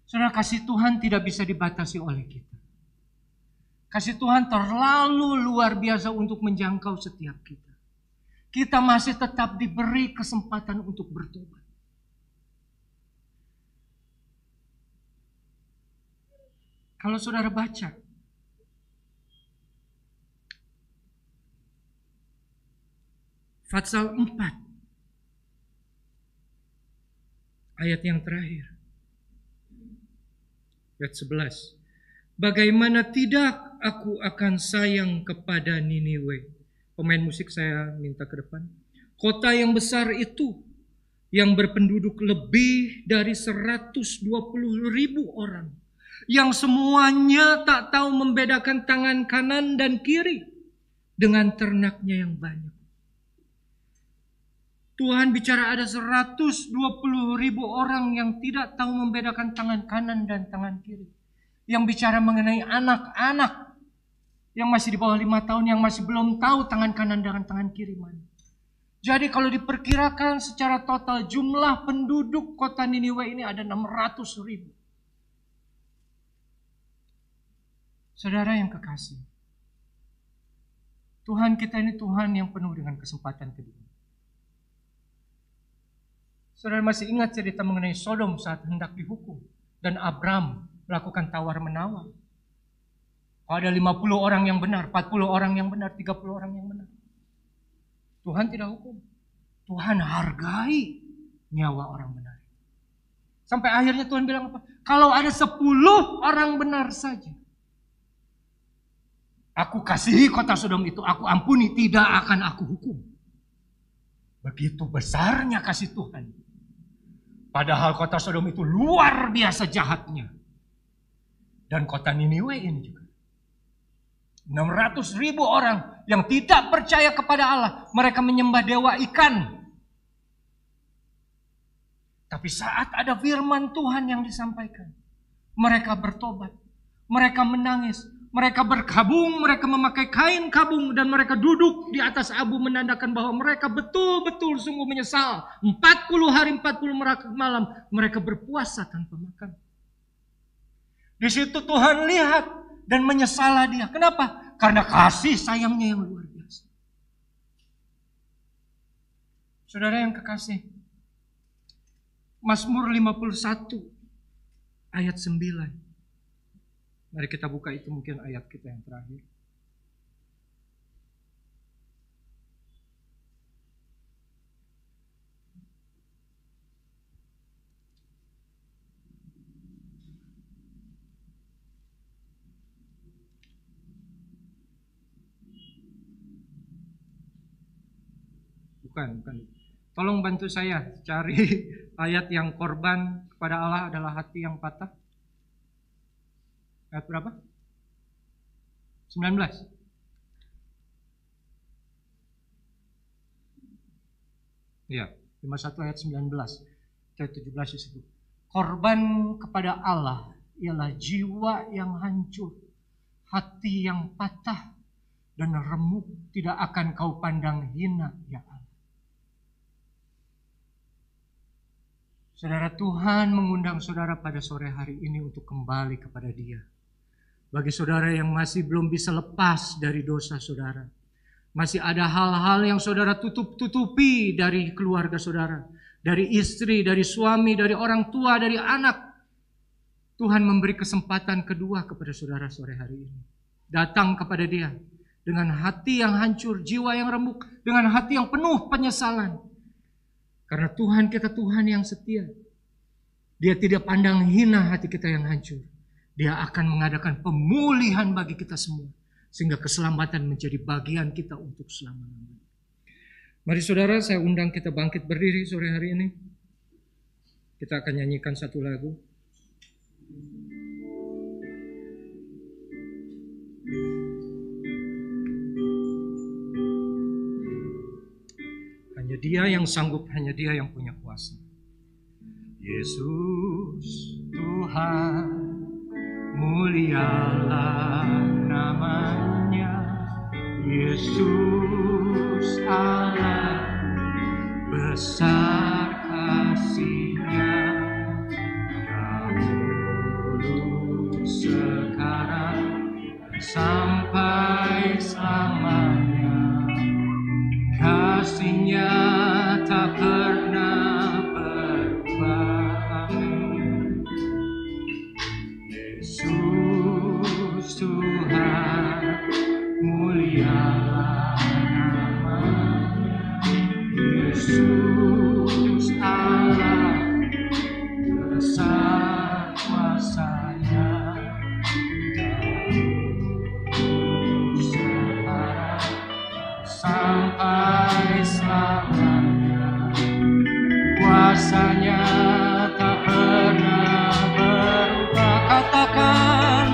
Saudara, kasih Tuhan tidak bisa dibatasi oleh kita. Kasih Tuhan terlalu luar biasa untuk menjangkau setiap kita. Kita masih tetap diberi kesempatan untuk bertobat. Kalau saudara baca Fatsal 4 ayat yang terakhir, ayat 11. Bagaimana tidak aku akan sayang kepada Niniwe. Pemain musik saya minta ke depan. Kota yang besar itu, yang berpenduduk lebih dari 120.000 orang, yang semuanya tak tahu membedakan tangan kanan dan kiri, dengan ternaknya yang banyak. Tuhan bicara ada 120.000 orang yang tidak tahu membedakan tangan kanan dan tangan kiri. Yang bicara mengenai anak-anak yang masih di bawah 5 tahun yang masih belum tahu tangan kanan dan tangan kiri mana. Jadi kalau diperkirakan secara total jumlah penduduk kota Niniwe ini ada 600.000. Saudara yang kekasih, Tuhan kita ini Tuhan yang penuh dengan kesempatan kedua. Saudara masih ingat cerita mengenai Sodom saat hendak dihukum dan Abram melakukan tawar-menawar. Ada 50 orang yang benar, 40 orang yang benar, 30 orang yang benar. Tuhan tidak hukum. Tuhan hargai nyawa orang benar. Sampai akhirnya Tuhan bilang apa? Kalau ada 10 orang benar saja, aku kasihi kota Sodom itu, aku ampuni, tidak akan aku hukum. Begitu besarnya kasih Tuhan. Padahal kota Sodom itu luar biasa jahatnya. Dan kota Niniwe ini juga. 600.000 orang yang tidak percaya kepada Allah. Mereka menyembah dewa ikan. Tapi saat ada firman Tuhan yang disampaikan, mereka bertobat. Mereka menangis. Mereka berkabung, mereka memakai kain kabung. Dan mereka duduk di atas abu menandakan bahwa mereka betul-betul sungguh menyesal. 40 hari 40 malam mereka berpuasa tanpa makan. Di situ Tuhan lihat dan menyesalah dia. Kenapa? Karena kasih sayangnya yang luar biasa. Saudara yang kekasih, Mazmur 51 ayat 9. Mari kita buka, itu mungkin ayat kita yang terakhir. Bukan. Tolong bantu saya cari ayat yang korban kepada Allah adalah hati yang patah. Ayat berapa? 19. Ya, 51 ayat 19. Ayat 17 disebut. Korban kepada Allah ialah jiwa yang hancur, hati yang patah, dan remuk tidak akan kau pandang hina, ya Allah. Saudara, Tuhan mengundang saudara pada sore hari ini untuk kembali kepada Dia. Bagi saudara yang masih belum bisa lepas dari dosa saudara, masih ada hal-hal yang saudara tutup-tutupi dari keluarga saudara, dari istri, dari suami, dari orang tua, dari anak. Tuhan memberi kesempatan kedua kepada saudara sore hari ini. Datang kepada Dia dengan hati yang hancur, jiwa yang remuk, dengan hati yang penuh penyesalan. Karena Tuhan kita Tuhan yang setia. Dia tidak pandang hina hati kita yang hancur. Dia akan mengadakan pemulihan bagi kita semua. Sehingga keselamatan menjadi bagian kita untuk selama-lamanya. Mari saudara, saya undang kita bangkit berdiri sore hari ini. Kita akan nyanyikan satu lagu. Hanya Dia yang sanggup, hanya Dia yang punya kuasa. Yesus Tuhan, mulialah namanya. Yesus Allah, besar kasih-Nya. Dahulu, sekarang, sampai selamanya. Kasih-Nya tak pernah berubah. Yesus Tuhan, mulialah namanya. Yesus Allah, besar kuasa-Nya. Sekarang sampai selamanya. Kuasa-Nya tak pernah berubah. Katakan,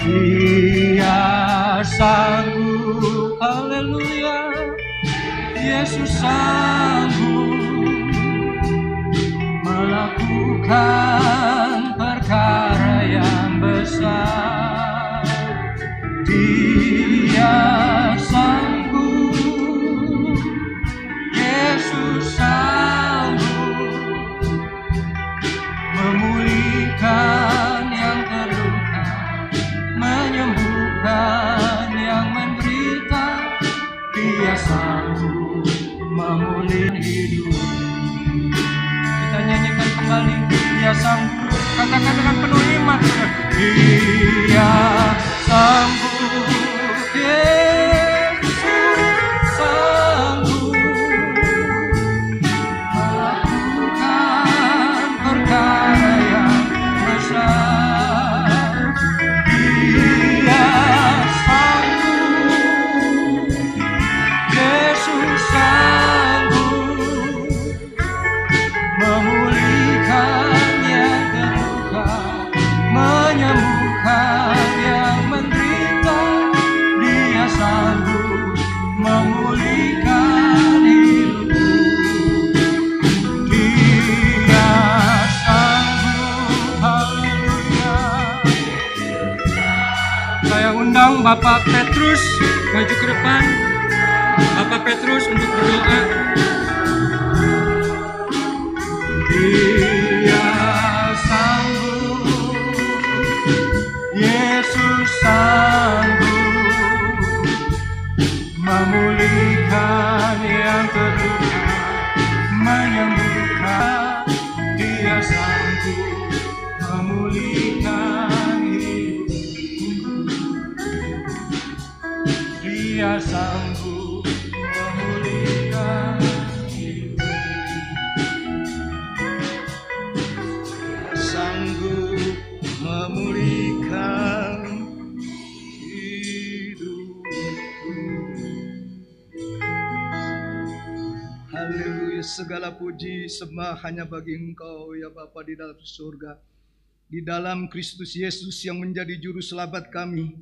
Dia sanggup. Haleluya. Yesus sanggup melakukan perkara yang besar. Dia sanggup. Yesus menyembuhkan yang menderita, Dia sanggup memulihkan hidupku. Dia sanggup, haleluya. Saya undang Bapak Petrus maju ke depan. Bapak Petrus untuk berdoa. Dia sanggup, Yesus sanggup memulihkan yang terluka, menyembuhkan. Dia sanggup memulihkan hidupku. Dia sanggup memulihkan hidupku. Sanggup memulihkan hidupku. Haleluya, segala puji sembah hanya bagi Engkau ya Bapa di dalam surga. Di dalam Kristus Yesus yang menjadi juru selamat kami.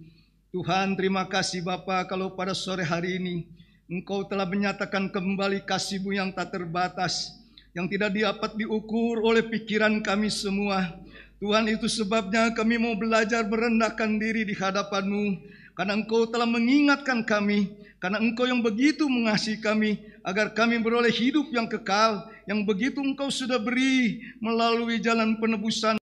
Tuhan, terima kasih Bapa kalau pada sore hari ini Engkau telah menyatakan kembali kasih-Mu yang tak terbatas, yang tidak dapat diukur oleh pikiran kami semua. Tuhan, itu sebabnya kami mau belajar merendahkan diri di hadapan-Mu, karena Engkau telah mengingatkan kami, karena Engkau yang begitu mengasihi kami, agar kami beroleh hidup yang kekal, yang begitu Engkau sudah beri melalui jalan penebusan